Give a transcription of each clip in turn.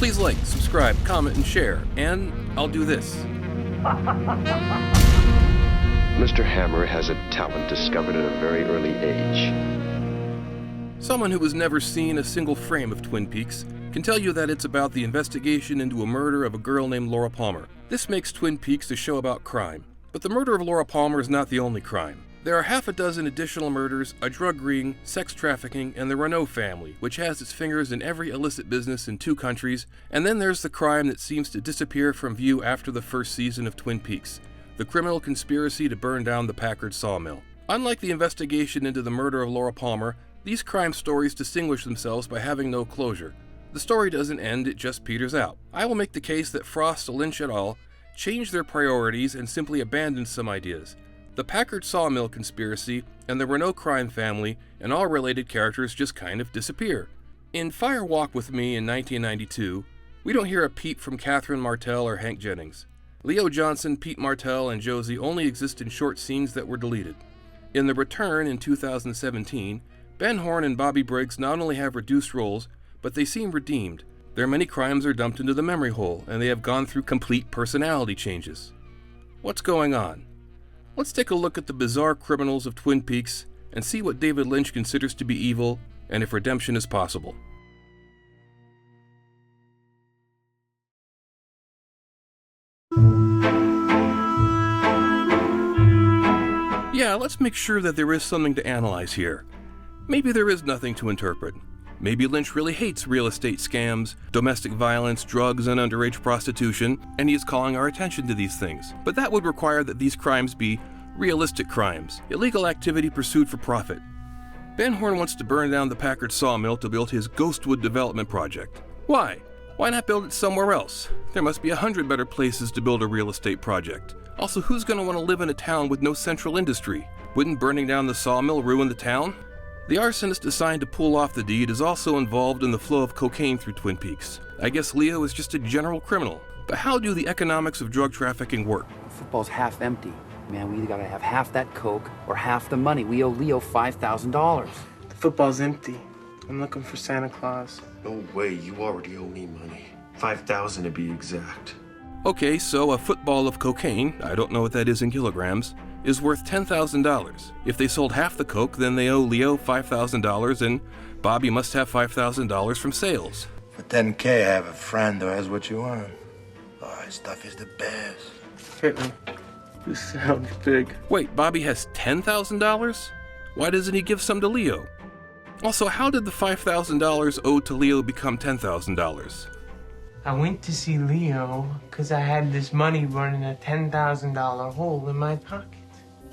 Please like, subscribe, comment, and share, and I'll do this. Mr. Hammer has a talent discovered at a very early age. Someone who has never seen a single frame of Twin Peaks can tell you that it's about the investigation into a murder of a girl named Laura Palmer. This makes Twin Peaks a show about crime. But the murder of Laura Palmer is not the only crime. There are half a dozen additional murders, a drug ring, sex trafficking, and the Renault family, which has its fingers in every illicit business in 2 countries, and then there's the crime that seems to disappear from view after the first season of Twin Peaks, the criminal conspiracy to burn down the Packard sawmill. Unlike the investigation into the murder of Laura Palmer, these crime stories distinguish themselves by having no closure. The story doesn't end, it just peters out. I will make the case that Frost, Lynch et al. Changed their priorities and simply abandoned some ideas. The Packard sawmill conspiracy and the Renault crime family and all related characters just kind of disappear. In Fire Walk with Me in 1992, we don't hear a peep from Catherine Martell or Hank Jennings. Leo Johnson, Pete Martell, and Josie only exist in short scenes that were deleted. In The Return in 2017, Ben Horne and Bobby Briggs not only have reduced roles, but they seem redeemed. Their many crimes are dumped into the memory hole, and they have gone through complete personality changes. What's going on? Let's take a look at the bizarre criminals of Twin Peaks and see what David Lynch considers to be evil and if redemption is possible. Yeah, let's make sure that there is something to analyze here. Maybe there is nothing to interpret. Maybe Lynch really hates real estate scams, domestic violence, drugs, and underage prostitution, and he is calling our attention to these things. But that would require that these crimes be realistic crimes, illegal activity pursued for profit. Ben Horne wants to burn down the Packard sawmill to build his Ghostwood development project. Why? Why not build it somewhere else? There must be 100 better places to build a real estate project. Also, who's going to want to live in a town with no central industry? Wouldn't burning down the sawmill ruin the town? The arsonist assigned to pull off the deed is also involved in the flow of cocaine through Twin Peaks. I guess Leo is just a general criminal. But how do the economics of drug trafficking work? Football's half empty. Man, we either gotta have half that coke or half the money. We owe Leo $5,000. The football's empty. I'm looking for Santa Claus. No way, you already owe me money. 5,000 to be exact. Okay, so a football of cocaine, I don't know what that is in kilograms, is worth $10,000. If they sold half the coke, then they owe Leo $5,000 and Bobby must have $5,000 from sales. For 10K, I have a friend who has what you want. Oh, his stuff is the best. Hit me. This sounds big. Wait, Bobby has $10,000? Why doesn't he give some to Leo? Also, how did the $5,000 owed to Leo become $10,000? I went to see Leo because I had this money running a $10,000 hole in my pocket.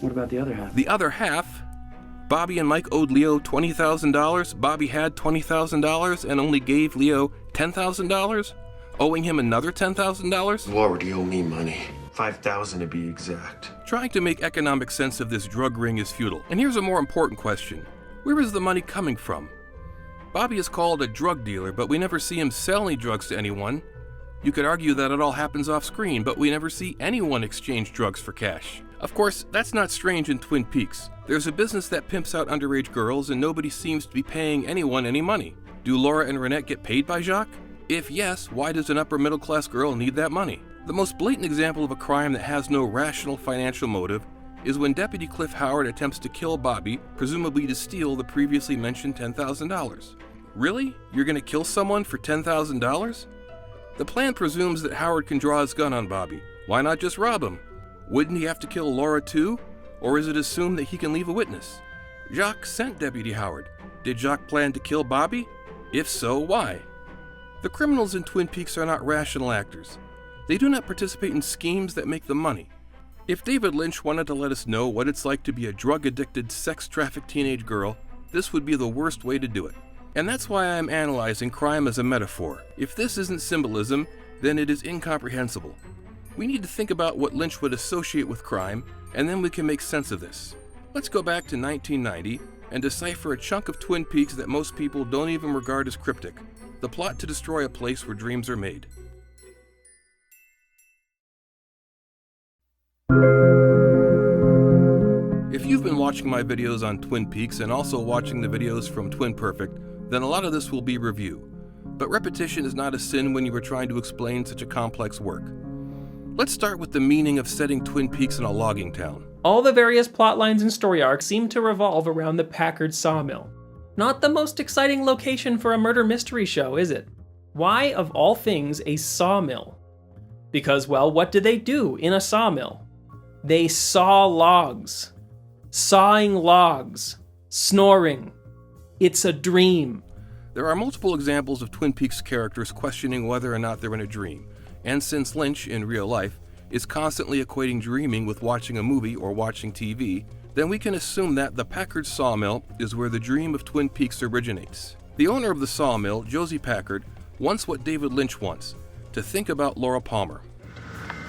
What about the other half? The other half? Bobby and Mike owed Leo $20,000, Bobby had $20,000 and only gave Leo $10,000? Owing him another $10,000? You already owe me money. 5,000 to be exact. Trying to make economic sense of this drug ring is futile. And here's a more important question. Where is the money coming from? Bobby is called a drug dealer, but we never see him sell any drugs to anyone. You could argue that it all happens off screen, but we never see anyone exchange drugs for cash. Of course, that's not strange in Twin Peaks. There's a business that pimps out underage girls and nobody seems to be paying anyone any money. Do Laura and Renette get paid by Jacques? If yes, why does an upper middle class girl need that money? The most blatant example of a crime that has no rational financial motive is when Deputy Cliff Howard attempts to kill Bobby, presumably to steal the previously mentioned $10,000. Really? You're going to kill someone for $10,000? The plan presumes that Howard can draw his gun on Bobby. Why not just rob him? Wouldn't he have to kill Laura too? Or is it assumed that he can leave a witness? Jacques sent Deputy Howard. Did Jacques plan to kill Bobby? If so, why? The criminals in Twin Peaks are not rational actors. They do not participate in schemes that make them money. If David Lynch wanted to let us know what it's like to be a drug-addicted, sex-trafficked teenage girl, this would be the worst way to do it. And that's why I'm analyzing crime as a metaphor. If this isn't symbolism, then it is incomprehensible. We need to think about what Lynch would associate with crime, and then we can make sense of this. Let's go back to 1990 and decipher a chunk of Twin Peaks that most people don't even regard as cryptic: the plot to destroy a place where dreams are made. If you've been watching my videos on Twin Peaks and also watching the videos from Twin Perfect, then a lot of this will be review. but repetition is not a sin when you are trying to explain such a complex work. Let's start with the meaning of setting Twin Peaks in a logging town. All the various plot lines and story arcs seem to revolve around the Packard sawmill. Not the most exciting location for a murder mystery show, is it? Why, of all things, a sawmill? Because, well, what do they do in a sawmill? They saw logs. Sawing logs. Snoring. It's a dream. There are multiple examples of Twin Peaks characters questioning whether or not they're in a dream, and since Lynch, in real life, is constantly equating dreaming with watching a movie or watching TV, then we can assume that the Packard sawmill is where the dream of Twin Peaks originates. The owner of the sawmill, Josie Packard, wants what David Lynch wants, to think about Laura Palmer.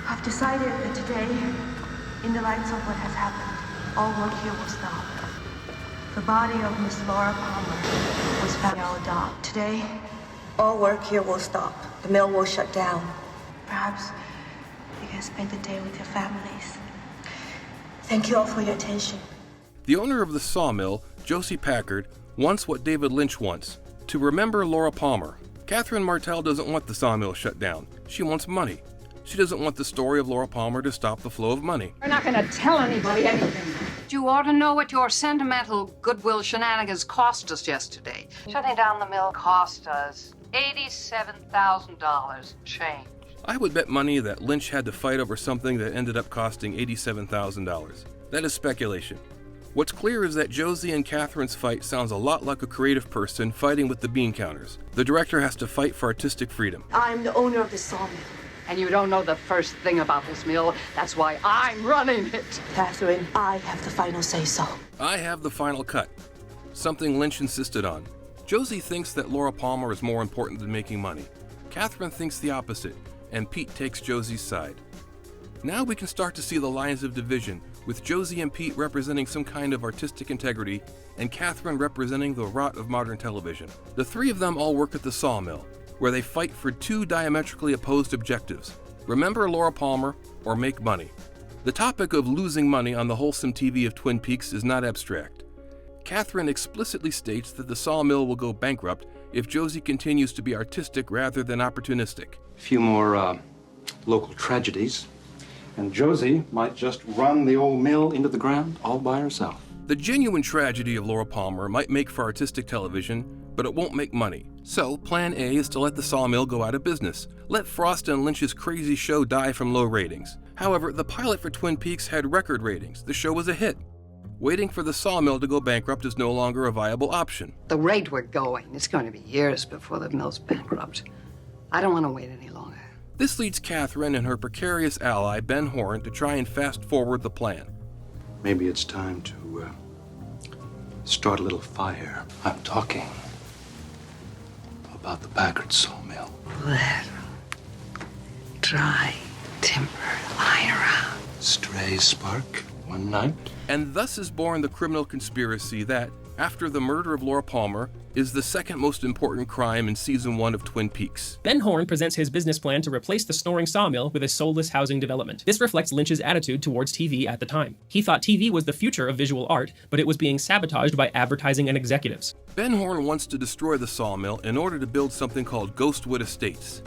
I've decided that today, in the light of what has happened, all work here will stop. The body of Miss Laura Palmer was found in our dock. Today, all work here will stop. The mill will shut down. Perhaps you can spend the day with your families. Thank you all for your attention. The owner of the sawmill, Josie Packard, wants what David Lynch wants, to remember Laura Palmer. Catherine Martell doesn't want the sawmill shut down. She wants money. She doesn't want the story of Laura Palmer to stop the flow of money. We're not going to tell anybody anything. You ought to know what your sentimental goodwill shenanigans cost us yesterday. Shutting down the mill cost us $87,000 change. I would bet money that Lynch had to fight over something that ended up costing $87,000. That is speculation. What's clear is that Josie and Catherine's fight sounds a lot like a creative person fighting with the bean counters. The director has to fight for artistic freedom. I'm the owner of the sawmill. And you don't know the first thing about this mill. That's why I'm running it. Catherine, I have the final say-so. I have the final cut. Something Lynch insisted on. Josie thinks that Laura Palmer is more important than making money. Catherine thinks the opposite, and Pete takes Josie's side. Now we can start to see the lines of division, with Josie and Pete representing some kind of artistic integrity, and Catherine representing the rot of modern television. The three of them all work at the sawmill, where they fight for two diametrically opposed objectives: remember Laura Palmer or make money. The topic of losing money on the wholesome TV of Twin Peaks is not abstract. Catherine explicitly states that the sawmill will go bankrupt if Josie continues to be artistic rather than opportunistic. A few more local tragedies, and Josie might just run the old mill into the ground all by herself. The genuine tragedy of Laura Palmer might make for artistic television, but it won't make money. So, plan A is to let the sawmill go out of business. Let Frost and Lynch's crazy show die from low ratings. However, the pilot for Twin Peaks had record ratings. The show was a hit. Waiting for the sawmill to go bankrupt is no longer a viable option. The rate we're going, it's going to be years before the mill's bankrupt. I don't want to wait any longer. This leads Catherine and her precarious ally, Ben Horn, to try and fast forward the plan. Maybe it's time to start a little fire. I'm talking about the Packard sawmill. Let dry timber lie around. Stray spark one night. And thus is born the criminal conspiracy that, after the murder of Laura Palmer, is the second most important crime in season 1 of Twin Peaks. Ben Horn presents his business plan to replace the snoring sawmill with a soulless housing development. This reflects Lynch's attitude towards TV at the time. He thought TV was the future of visual art, but it was being sabotaged by advertising and executives. Ben Horn wants to destroy the sawmill in order to build something called Ghostwood Estates.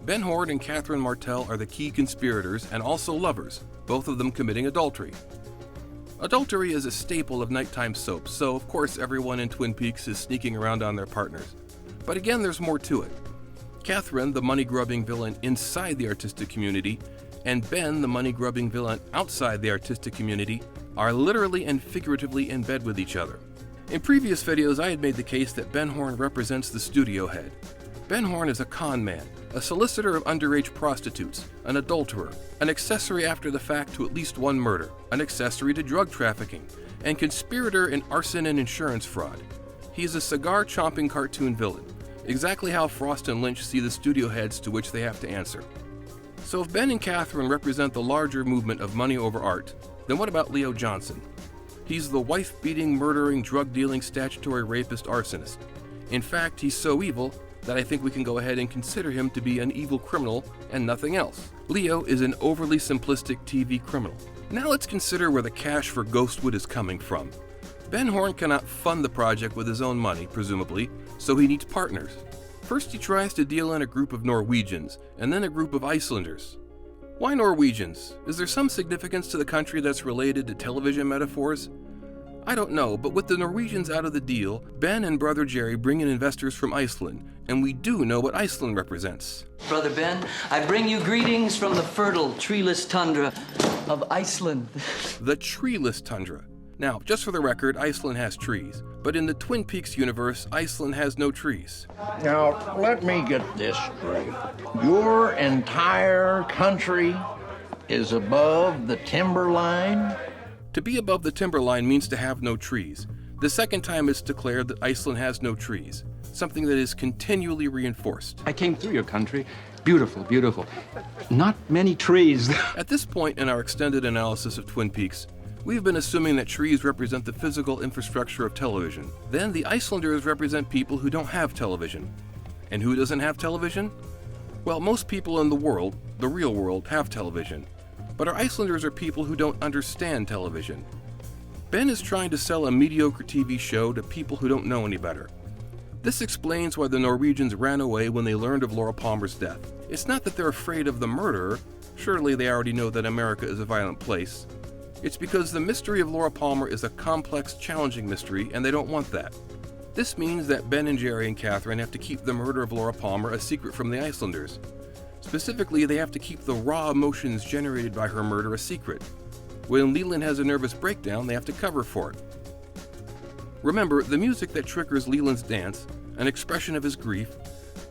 Ben Horn and Catherine Martell are the key conspirators and also lovers, both of them committing adultery. Adultery is a staple of nighttime soaps, so of course everyone in Twin Peaks is sneaking around on their partners. But again, there's more to it. Catherine, the money-grubbing villain inside the artistic community, and Ben, the money-grubbing villain outside the artistic community, are literally and figuratively in bed with each other. In previous videos, I had made the case that Ben Horn represents the studio head. Ben Horn is a con man, a solicitor of underage prostitutes, an adulterer, an accessory after the fact to at least one murder, an accessory to drug trafficking, and conspirator in arson and insurance fraud. He is a cigar-chomping cartoon villain, exactly how Frost and Lynch see the studio heads to which they have to answer. So if Ben and Catherine represent the larger movement of money over art, then what about Leo Johnson? He's the wife-beating, murdering, drug-dealing, statutory rapist arsonist. In fact, he's so evil that I think we can go ahead and consider him to be an evil criminal and nothing else. Leo is an overly simplistic TV criminal. Now let's consider where the cash for Ghostwood is coming from. Ben Horn cannot fund the project with his own money, presumably, so he needs partners. First he tries to deal in a group of Norwegians, and then a group of Icelanders. Why Norwegians? Is there some significance to the country that's related to television metaphors? I don't know, but with the Norwegians out of the deal, Ben and Brother Jerry bring in investors from Iceland, and we do know what Iceland represents. Brother Ben, I bring you greetings from the fertile, treeless tundra of Iceland. The treeless tundra. Now, just for the record, Iceland has trees, but in the Twin Peaks universe, Iceland has no trees. Now, let me get this straight. Your entire country is above the timberline? To be above the timberline means to have no trees. The second time it's declared that Iceland has no trees, something that is continually reinforced. I came through your country. Beautiful, beautiful. Not many trees. At this point in our extended analysis of Twin Peaks, we've been assuming that trees represent the physical infrastructure of television. Then the Icelanders represent people who don't have television. And who doesn't have television? Well, most people in the world, the real world, have television. But our Icelanders are people who don't understand television. Ben is trying to sell a mediocre TV show to people who don't know any better. This explains why the Norwegians ran away when they learned of Laura Palmer's death. It's not that they're afraid of the murderer. Surely they already know that America is a violent place. It's because the mystery of Laura Palmer is a complex, challenging mystery, and they don't want that. This means that Ben and Jerry and Catherine have to keep the murder of Laura Palmer a secret from the Icelanders. Specifically, they have to keep the raw emotions generated by her murder a secret. When Leland has a nervous breakdown, they have to cover for it. Remember, the music that triggers Leland's dance, an expression of his grief,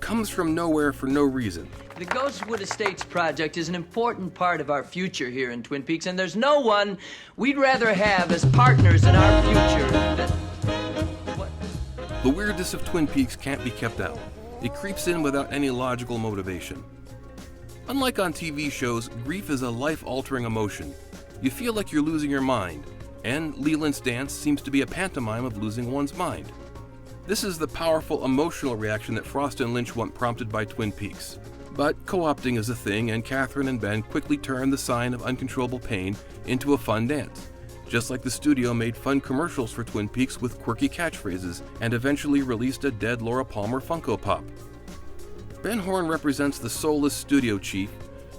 comes from nowhere for no reason. The Ghostwood Estates project is an important part of our future here in Twin Peaks, and there's no one we'd rather have as partners in our future. The weirdness of Twin Peaks can't be kept out. It creeps in without any logical motivation. Unlike on TV shows, grief is a life-altering emotion. You feel like you're losing your mind, and Leland's dance seems to be a pantomime of losing one's mind. This is the powerful emotional reaction that Frost and Lynch want prompted by Twin Peaks. But co-opting is a thing, and Catherine and Ben quickly turn the sign of uncontrollable pain into a fun dance, just like the studio made fun commercials for Twin Peaks with quirky catchphrases, and eventually released a dead Laura Palmer Funko Pop. Ben Horne represents the soulless studio chief,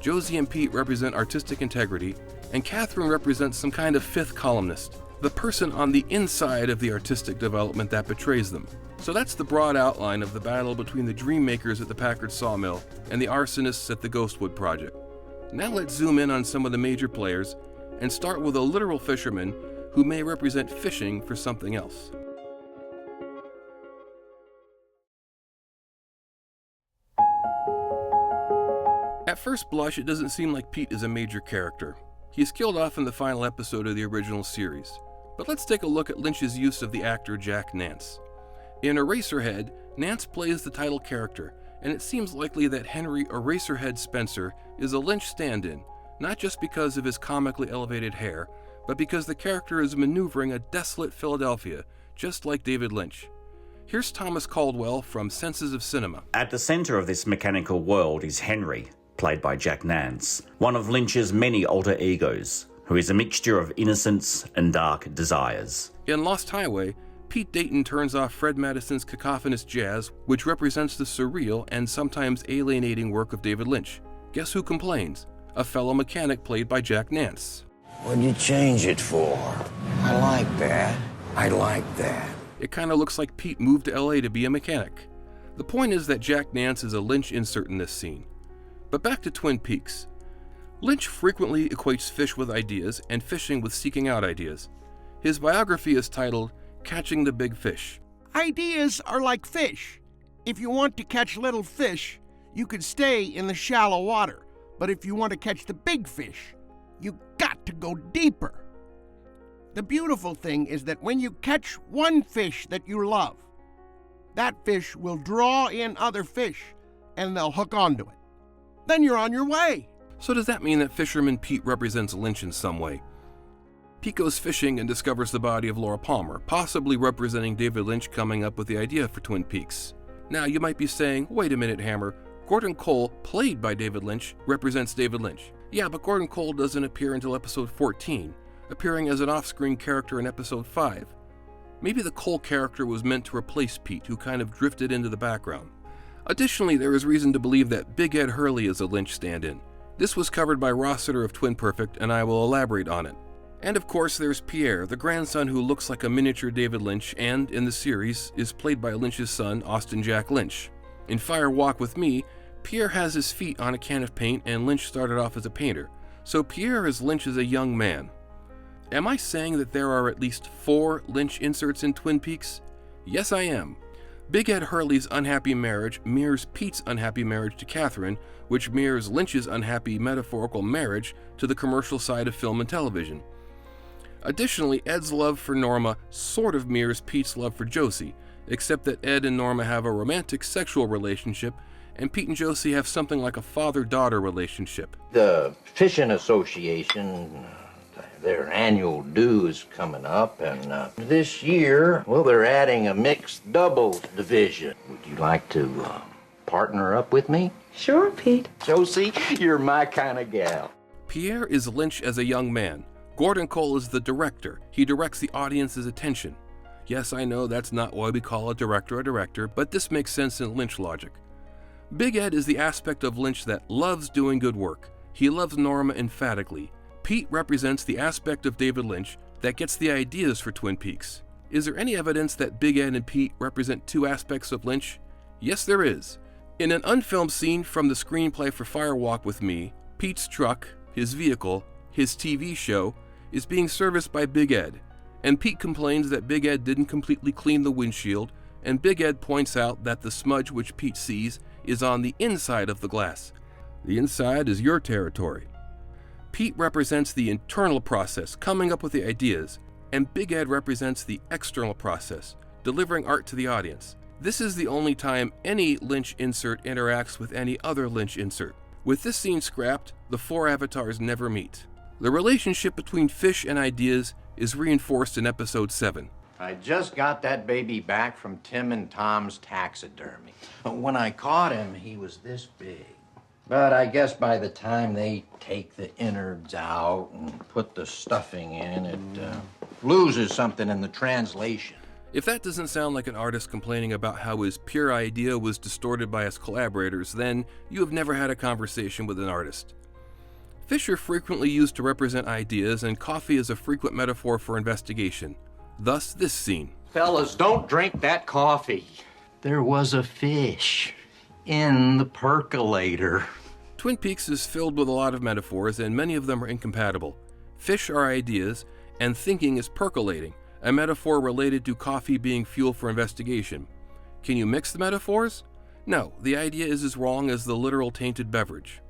Josie and Pete represent artistic integrity, and Catherine represents some kind of fifth columnist, the person on the inside of the artistic development that betrays them. So that's the broad outline of the battle between the dream makers at the Packard sawmill and the arsonists at the Ghostwood project. Now let's zoom in on some of the major players and start with a literal fisherman who may represent fishing for something else. At first blush, it doesn't seem like Pete is a major character. He's killed off in the final episode of the original series. But let's take a look at Lynch's use of the actor Jack Nance. In Eraserhead, Nance plays the title character, and it seems likely that Henry Eraserhead Spencer is a Lynch stand-in, not just because of his comically elevated hair, but because the character is maneuvering a desolate Philadelphia, just like David Lynch. Here's Thomas Caldwell from Senses of Cinema. At the center of this mechanical world is Henry, played by Jack Nance, one of Lynch's many alter egos, who is a mixture of innocence and dark desires. In Lost Highway, Pete Dayton turns off Fred Madison's cacophonous jazz, which represents the surreal and sometimes alienating work of David Lynch. Guess who complains? A fellow mechanic played by Jack Nance. What'd you change it for? I like that. I like that. It kind of looks like Pete moved to LA to be a mechanic. The point is that Jack Nance is a Lynch insert in this scene. But back to Twin Peaks. Lynch frequently equates fish with ideas and fishing with seeking out ideas. His biography is titled Catching the Big Fish. Ideas are like fish. If you want to catch little fish, you could stay in the shallow water. But if you want to catch the big fish, you got to go deeper. The beautiful thing is that when you catch one fish that you love, that fish will draw in other fish and they'll hook onto it. Then you're on your way. So does that mean that fisherman Pete represents Lynch in some way? Pete goes fishing and discovers the body of Laura Palmer, possibly representing David Lynch coming up with the idea for Twin Peaks. Now you might be saying, wait a minute, Hammer, Gordon Cole, played by David Lynch, represents David Lynch. Yeah, but Gordon Cole doesn't appear until episode 14, appearing as an off-screen character in episode 5. Maybe the Cole character was meant to replace Pete, who kind of drifted into the background. Additionally, there is reason to believe that Big Ed Hurley is a Lynch stand-in. This was covered by Rossiter of Twin Perfect, and I will elaborate on it. And of course there's Pierre, the grandson who looks like a miniature David Lynch and, in the series, is played by Lynch's son, Austin Jack Lynch. In Fire Walk with Me, Pierre has his feet on a can of paint and Lynch started off as a painter, so Pierre is Lynch as a young man. Am I saying that there are at least 4 Lynch inserts in Twin Peaks? Yes, I am. Big Ed Hurley's unhappy marriage mirrors Pete's unhappy marriage to Catherine, which mirrors Lynch's unhappy metaphorical marriage to the commercial side of film and television. Additionally, Ed's love for Norma sort of mirrors Pete's love for Josie, except that Ed and Norma have a romantic sexual relationship, and Pete and Josie have something like a father-daughter relationship. The Fishing Association, their annual due is coming up, and this year, well, they're adding a mixed doubles division. Would you like to partner up with me? Sure, Pete. Josie, you're my kind of gal. Pierre is Lynch as a young man. Gordon Cole is the director. He directs the audience's attention. Yes, I know that's not why we call a director, but this makes sense in Lynch logic. Big Ed is the aspect of Lynch that loves doing good work. He loves Norma emphatically. Pete represents the aspect of David Lynch that gets the ideas for Twin Peaks. Is there any evidence that Big Ed and Pete represent 2 aspects of Lynch? Yes, there is. In an unfilmed scene from the screenplay for Fire Walk with Me, Pete's truck, his vehicle, his TV show, is being serviced by Big Ed, and Pete complains that Big Ed didn't completely clean the windshield, and Big Ed points out that the smudge which Pete sees is on the inside of the glass. The inside is your territory. Pete represents the internal process, coming up with the ideas, and Big Ed represents the external process, delivering art to the audience. This is the only time any Lynch insert interacts with any other Lynch insert. With this scene scrapped, the 4 avatars never meet. The relationship between fish and ideas is reinforced in episode 7. I just got that baby back from Tim and Tom's taxidermy. When I caught him, he was this big. But I guess by the time they take the innards out and put the stuffing in, it loses something in the translation. If that doesn't sound like an artist complaining about how his pure idea was distorted by his collaborators, then you have never had a conversation with an artist. Fish are frequently used to represent ideas, and coffee is a frequent metaphor for investigation. Thus, this scene. Fellas, don't drink that coffee. There was a fish in the percolator. Twin Peaks is filled with a lot of metaphors, and many of them are incompatible. Fish are ideas, and thinking is percolating, a metaphor related to coffee being fuel for investigation. Can you mix the metaphors? No, the idea is as wrong as the literal tainted beverage.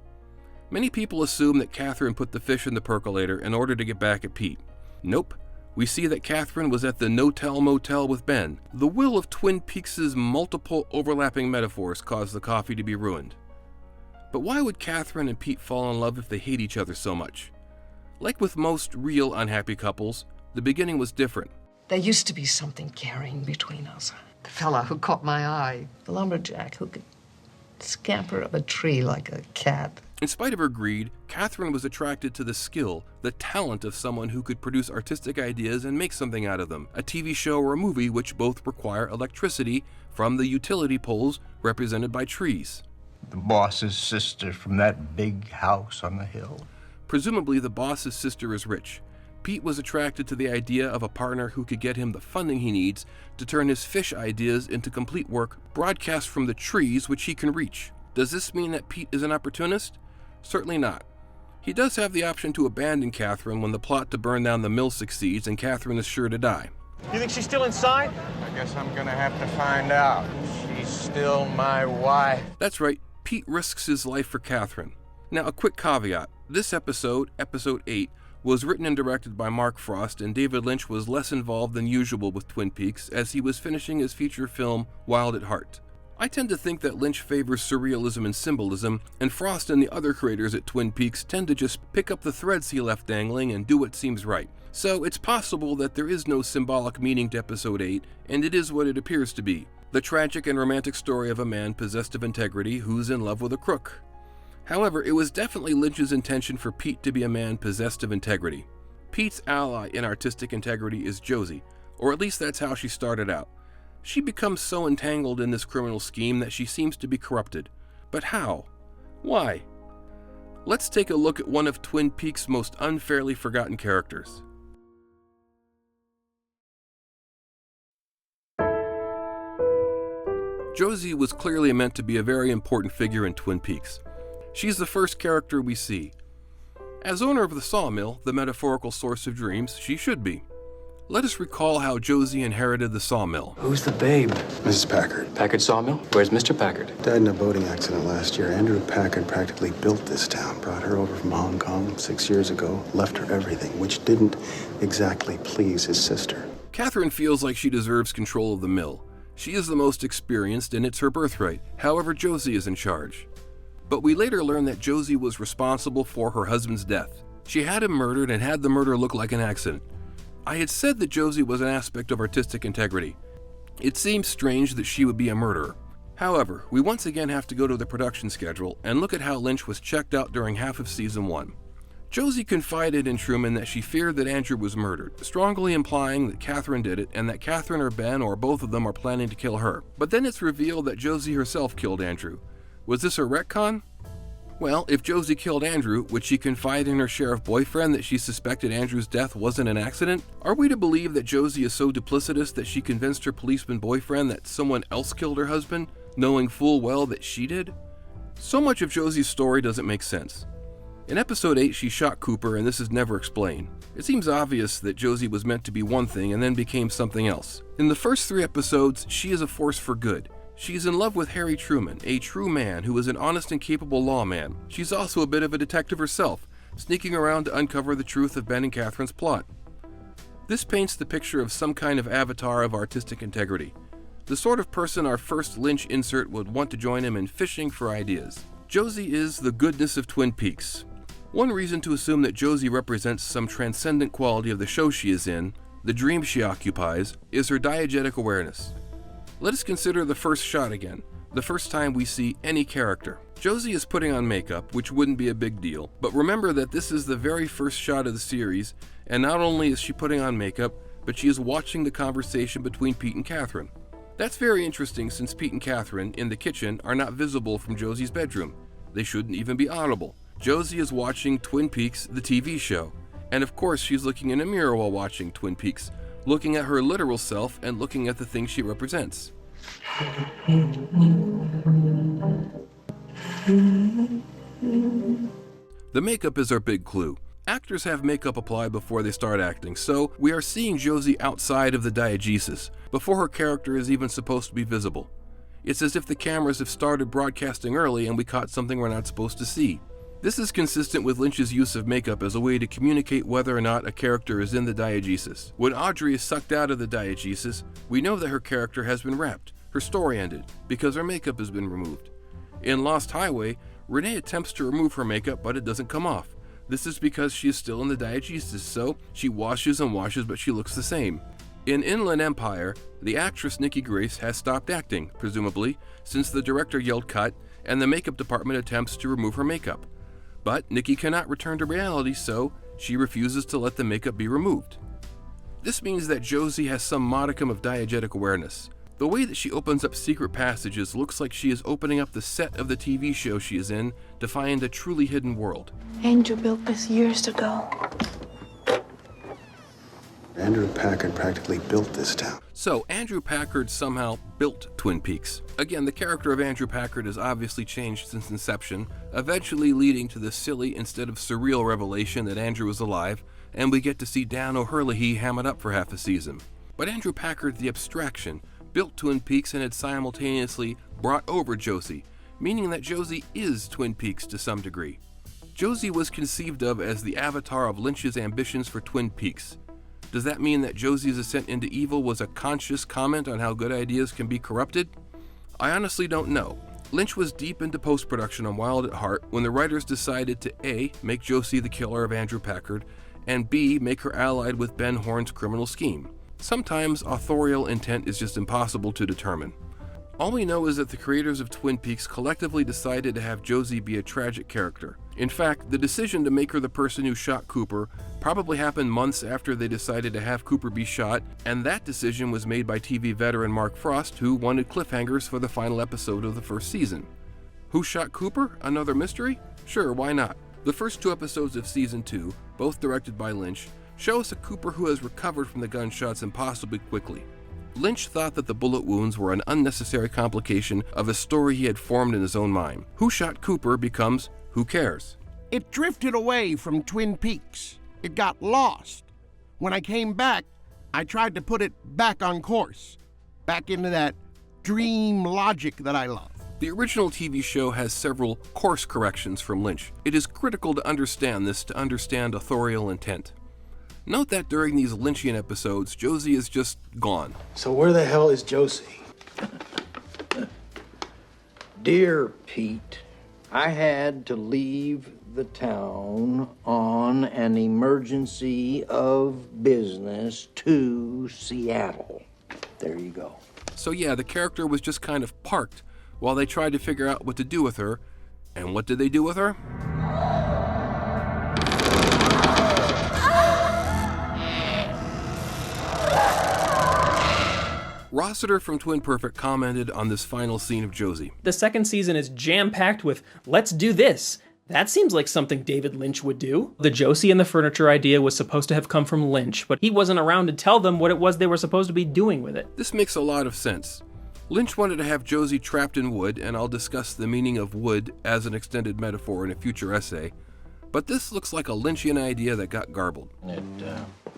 Many people assume that Catherine put the fish in the percolator in order to get back at Pete. Nope. We see that Catherine was at the no-tell motel with Ben. The will of Twin Peaks' multiple overlapping metaphors caused the coffee to be ruined. But why would Catherine and Pete fall in love if they hate each other so much? Like with most real unhappy couples, the beginning was different. There used to be something carrying between us. The fella who caught my eye. The lumberjack who could scamper up a tree like a cat. In spite of her greed, Catherine was attracted to the skill, the talent of someone who could produce artistic ideas and make something out of them, a TV show or a movie which both require electricity from the utility poles represented by trees. The boss's sister from that big house on the hill. Presumably the boss's sister is rich. Pete was attracted to the idea of a partner who could get him the funding he needs to turn his fish ideas into complete work broadcast from the trees which he can reach. Does this mean that Pete is an opportunist? Certainly not. He does have the option to abandon Catherine when the plot to burn down the mill succeeds and Catherine is sure to die. You think she's still inside? I guess I'm gonna have to find out. She's still my wife. That's right, Pete risks his life for Catherine. Now, a quick caveat. This episode, episode 8, was written and directed by Mark Frost, and David Lynch was less involved than usual with Twin Peaks as he was finishing his feature film Wild at Heart. I tend to think that Lynch favors surrealism and symbolism, and Frost and the other creators at Twin Peaks tend to just pick up the threads he left dangling and do what seems right. So it's possible that there is no symbolic meaning to episode 8, and it is what it appears to be. The tragic and romantic story of a man possessed of integrity who's in love with a crook. However, it was definitely Lynch's intention for Pete to be a man possessed of integrity. Pete's ally in artistic integrity is Josie, or at least that's how she started out. She becomes so entangled in this criminal scheme that she seems to be corrupted. But how? Why? Let's take a look at one of Twin Peaks' most unfairly forgotten characters. Josie was clearly meant to be a very important figure in Twin Peaks. She's the first character we see. As owner of the sawmill, the metaphorical source of dreams, she should be. Let us recall how Josie inherited the sawmill. Who's the babe? Mrs. Packard. Packard Sawmill? Where's Mr. Packard? Died in a boating accident last year. Andrew Packard practically built this town. Brought her over from Hong Kong 6 years ago. Left her everything, which didn't exactly please his sister. Catherine feels like she deserves control of the mill. She is the most experienced and it's her birthright. However, Josie is in charge. But we later learn that Josie was responsible for her husband's death. She had him murdered and had the murder look like an accident. I had said that Josie was an aspect of artistic integrity. It seems strange that she would be a murderer. However, we once again have to go to the production schedule and look at how Lynch was checked out during half of season 1. Josie confided in Truman that she feared that Andrew was murdered, strongly implying that Catherine did it and that Catherine or Ben or both of them are planning to kill her. But then it's revealed that Josie herself killed Andrew. Was this a retcon? Well, if Josie killed Andrew, would she confide in her sheriff boyfriend that she suspected Andrew's death wasn't an accident? Are we to believe that Josie is so duplicitous that she convinced her policeman boyfriend that someone else killed her husband, knowing full well that she did? So much of Josie's story doesn't make sense. In episode 8, she shot Cooper, and this is never explained. It seems obvious that Josie was meant to be one thing and then became something else. In the first 3 episodes, she is a force for good. She's in love with Harry Truman, a true man who is an honest and capable lawman. She's also a bit of a detective herself, sneaking around to uncover the truth of Ben and Catherine's plot. This paints the picture of some kind of avatar of artistic integrity, the sort of person our first Lynch insert would want to join him in fishing for ideas. Josie is the goodness of Twin Peaks. One reason to assume that Josie represents some transcendent quality of the show she is in, the dream she occupies, is her diegetic awareness. Let us consider the first shot again, the first time we see any character. Josie is putting on makeup, which wouldn't be a big deal, but remember that this is the very first shot of the series, and not only is she putting on makeup, but she is watching the conversation between Pete and Catherine. That's very interesting since Pete and Catherine, in the kitchen, are not visible from Josie's bedroom. They shouldn't even be audible. Josie is watching Twin Peaks, the TV show, and of course she's looking in a mirror while watching Twin Peaks, looking at her literal self and looking at the things she represents. The makeup is our big clue. Actors have makeup applied before they start acting, so we are seeing Josie outside of the diegesis, before her character is even supposed to be visible. It's as if the cameras have started broadcasting early and we caught something we're not supposed to see. This is consistent with Lynch's use of makeup as a way to communicate whether or not a character is in the diegesis. When Audrey is sucked out of the diegesis, we know that her character has been wrapped, her story ended, because her makeup has been removed. In Lost Highway, Renee attempts to remove her makeup, but it doesn't come off. This is because she is still in the diegesis, so she washes and washes, but she looks the same. In Inland Empire, the actress Nikki Grace has stopped acting, presumably, since the director yelled cut, and the makeup department attempts to remove her makeup. But Nikki cannot return to reality, so she refuses to let the makeup be removed. This means that Josie has some modicum of diegetic awareness. The way that she opens up secret passages looks like she is opening up the set of the TV show she is in to find a truly hidden world. Andrew built this years ago. Andrew Packard practically built this town. So, Andrew Packard somehow built Twin Peaks. Again, the character of Andrew Packard has obviously changed since inception, eventually leading to the silly instead of surreal revelation that Andrew is alive, and we get to see Dan O'Herlihy ham it up for half a season. But Andrew Packard, the abstraction, built Twin Peaks and had simultaneously brought over Josie, meaning that Josie is Twin Peaks to some degree. Josie was conceived of as the avatar of Lynch's ambitions for Twin Peaks. Does that mean that Josie's ascent into evil was a conscious comment on how good ideas can be corrupted? I honestly don't know. Lynch was deep into post-production on Wild at Heart when the writers decided to A, make Josie the killer of Andrew Packard, and B, make her allied with Ben Horne's criminal scheme. Sometimes authorial intent is just impossible to determine. All we know is that the creators of Twin Peaks collectively decided to have Josie be a tragic character. In fact, the decision to make her the person who shot Cooper probably happened months after they decided to have Cooper be shot, and that decision was made by TV veteran Mark Frost, who wanted cliffhangers for the final episode of the first season. Who shot Cooper? Another mystery? Sure, why not? The first 2 episodes of Season 2, both directed by Lynch, show us a Cooper who has recovered from the gunshots impossibly quickly. Lynch thought that the bullet wounds were an unnecessary complication of a story he had formed in his own mind. Who shot Cooper becomes who cares. It drifted away from Twin Peaks. It got lost. When I came back, I tried to put it back on course, back into that dream logic that I love. The original TV show has several course corrections from Lynch. It is critical to understand this to understand authorial intent. Note that during these Lynchian episodes, Josie is just gone. So where the hell is Josie? Dear Pete, I had to leave the town on an emergency of business to Seattle. There you go. So yeah, the character was just kind of parked while they tried to figure out what to do with her. And what did they do with her? Rossiter from Twin Perfect commented on this final scene of Josie. The second season is jam-packed with, let's do this. That seems like something David Lynch would do. The Josie and the furniture idea was supposed to have come from Lynch, but he wasn't around to tell them what it was they were supposed to be doing with it. This makes a lot of sense. Lynch wanted to have Josie trapped in wood, and I'll discuss the meaning of wood as an extended metaphor in a future essay. But this looks like a Lynchian idea that got garbled. It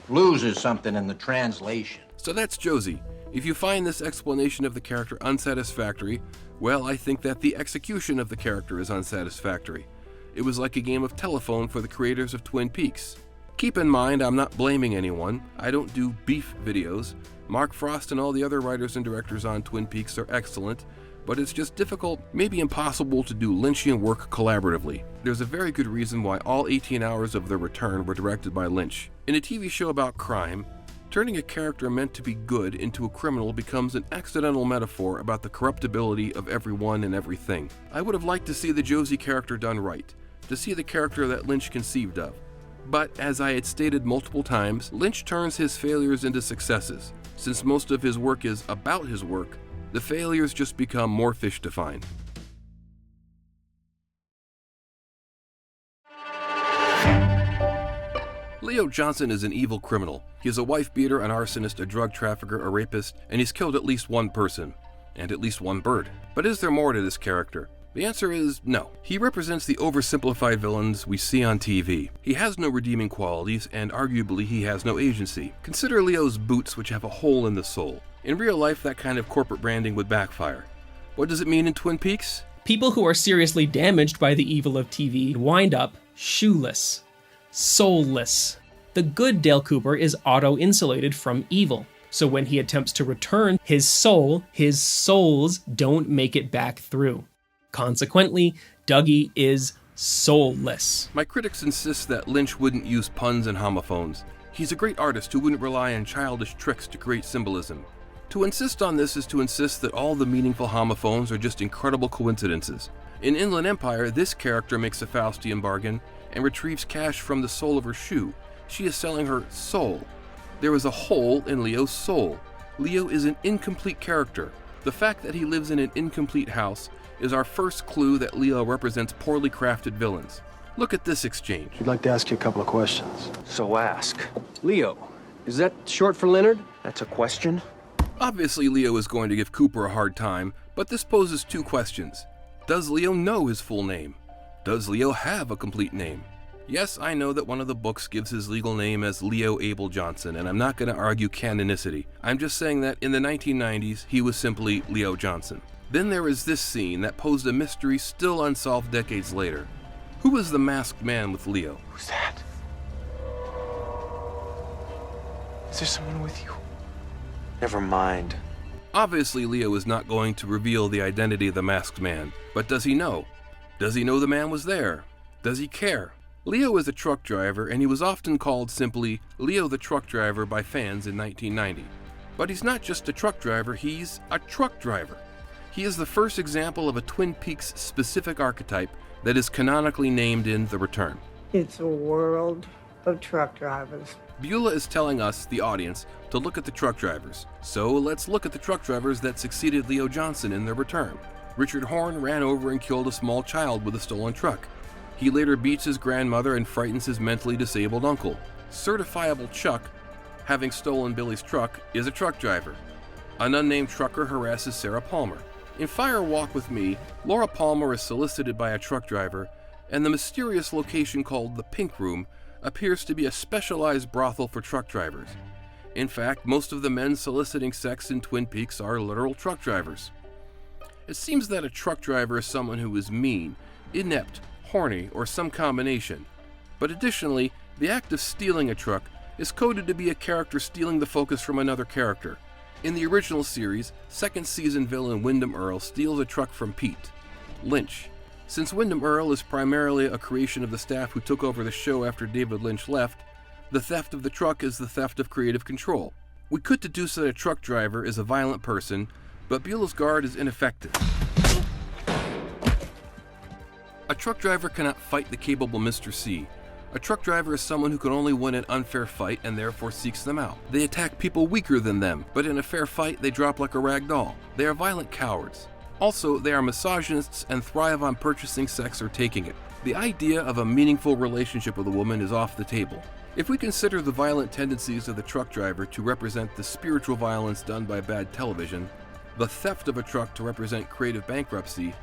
loses something in the translation. So that's Josie. If you find this explanation of the character unsatisfactory, well, I think that the execution of the character is unsatisfactory. It was like a game of telephone for the creators of Twin Peaks. Keep in mind, I'm not blaming anyone. I don't do beef videos. Mark Frost and all the other writers and directors on Twin Peaks are excellent, but it's just difficult, maybe impossible, to do Lynchian work collaboratively. There's a very good reason why all 18 hours of The Return were directed by Lynch. In a TV show about crime, turning a character meant to be good into a criminal becomes an accidental metaphor about the corruptibility of everyone and everything. I would have liked to see the Josie character done right, to see the character that Lynch conceived of. But as I had stated multiple times, Lynch turns his failures into successes. Since most of his work is about his work, the failures just become more fish to find. Leo Johnson is an evil criminal. He is a wife-beater, an arsonist, a drug trafficker, a rapist, and he's killed at least one person, and at least one bird. But is there more to this character? The answer is no. He represents the oversimplified villains we see on TV. He has no redeeming qualities, and arguably he has no agency. Consider Leo's boots, which have a hole in the sole. In real life, that kind of corporate branding would backfire. What does it mean in Twin Peaks? People who are seriously damaged by the evil of TV wind up shoeless, soulless. The good Dale Cooper is auto-insulated from evil. So when he attempts to return his soul, his souls don't make it back through. Consequently, Dougie is soulless. My critics insist that Lynch wouldn't use puns and homophones. He's a great artist who wouldn't rely on childish tricks to create symbolism. To insist on this is to insist that all the meaningful homophones are just incredible coincidences. In Inland Empire, this character makes a Faustian bargain and retrieves cash from the sole of her shoe. She is selling her soul. There is a hole in Leo's soul. Leo is an incomplete character. The fact that he lives in an incomplete house is our first clue that Leo represents poorly crafted villains. Look at this exchange. I'd like to ask you a couple of questions. So ask. Leo, is that short for Leonard? That's a question? Obviously, Leo is going to give Cooper a hard time, but this poses 2 questions. Does Leo know his full name? Does Leo have a complete name? Yes, I know that one of the books gives his legal name as Leo Abel Johnson, and I'm not going to argue canonicity. I'm just saying that in the 1990s, he was simply Leo Johnson. Then there is this scene that posed a mystery still unsolved decades later. Who is the masked man with Leo? Who's that? Is there someone with you? Never mind. Obviously, Leo is not going to reveal the identity of the masked man, but does he know? Does he know the man was there? Does he care? Leo is a truck driver, and he was often called simply Leo the Truck Driver by fans in 1990. But he's not just a truck driver, he's a truck driver. He is the first example of a Twin Peaks specific archetype that is canonically named in The Return. It's a world of truck drivers. Beulah is telling us, the audience, to look at the truck drivers. So let's look at the truck drivers that succeeded Leo Johnson in The Return. Richard Horne ran over and killed a small child with a stolen truck. He later beats his grandmother and frightens his mentally disabled uncle. Certifiable Chuck, having stolen Billy's truck, is a truck driver. An unnamed trucker harasses Sarah Palmer. In Fire Walk with Me, Laura Palmer is solicited by a truck driver, and the mysterious location called the Pink Room appears to be a specialized brothel for truck drivers. In fact, most of the men soliciting sex in Twin Peaks are literal truck drivers. It seems that a truck driver is someone who is mean, inept, horny, or some combination. But additionally, the act of stealing a truck is coded to be a character stealing the focus from another character. In the original series, second season villain Wyndham Earle steals a truck from Pete, Lynch. Since Wyndham Earle is primarily a creation of the staff who took over the show after David Lynch left, the theft of the truck is the theft of creative control. We could deduce that a truck driver is a violent person, but Beulah's guard is ineffective. A truck driver cannot fight the capable Mr. C. A truck driver is someone who can only win an unfair fight and therefore seeks them out. They attack people weaker than them, but in a fair fight they drop like a rag doll. They are violent cowards. Also, they are misogynists and thrive on purchasing sex or taking it. The idea of a meaningful relationship with a woman is off the table. If we consider the violent tendencies of the truck driver to represent the spiritual violence done by bad television, the theft of a truck to represent creative bankruptcy,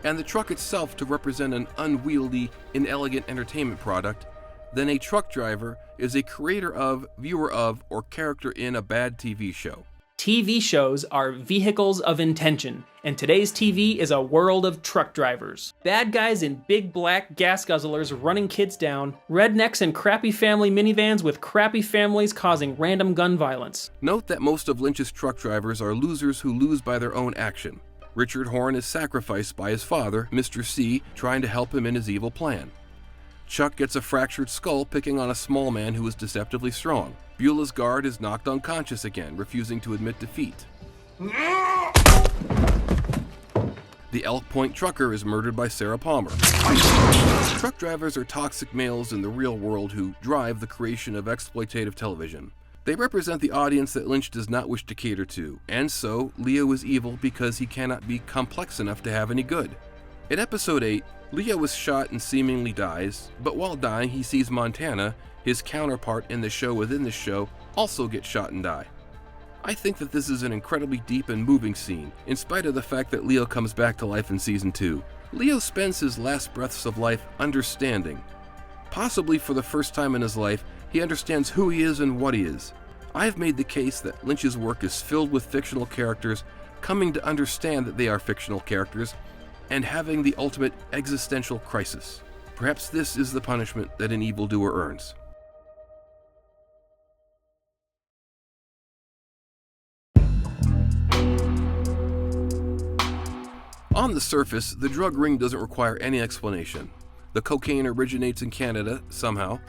and the truck itself to represent an unwieldy, inelegant entertainment product, then a truck driver is a creator of, viewer of, or character in a bad TV show. TV shows are vehicles of intention, and today's TV is a world of truck drivers. Bad guys in big black gas guzzlers running kids down, rednecks in crappy family minivans with crappy families causing random gun violence. Note that most of Lynch's truck drivers are losers who lose by their own action. Richard Horne is sacrificed by his father, Mr. C, trying to help him in his evil plan. Chuck gets a fractured skull picking on a small man who is deceptively strong. Beulah's guard is knocked unconscious again, refusing to admit defeat. The Elk Point trucker is murdered by Sarah Palmer. Truck drivers are toxic males in the real world who drive the creation of exploitative television. They represent the audience that Lynch does not wish to cater to, and so Leo is evil because he cannot be complex enough to have any good. In episode 8, Leo is shot and seemingly dies, but while dying he sees Montana, his counterpart in the show within the show, also get shot and die. I think that this is an incredibly deep and moving scene, in spite of the fact that Leo comes back to life in season 2. Leo spends his last breaths of life understanding. Possibly for the first time in his life, he understands who he is and what he is. I have made the case that Lynch's work is filled with fictional characters coming to understand that they are fictional characters and having the ultimate existential crisis. Perhaps this is the punishment that an evildoer earns. On the surface, the drug ring doesn't require any explanation. The cocaine originates in Canada, somehow.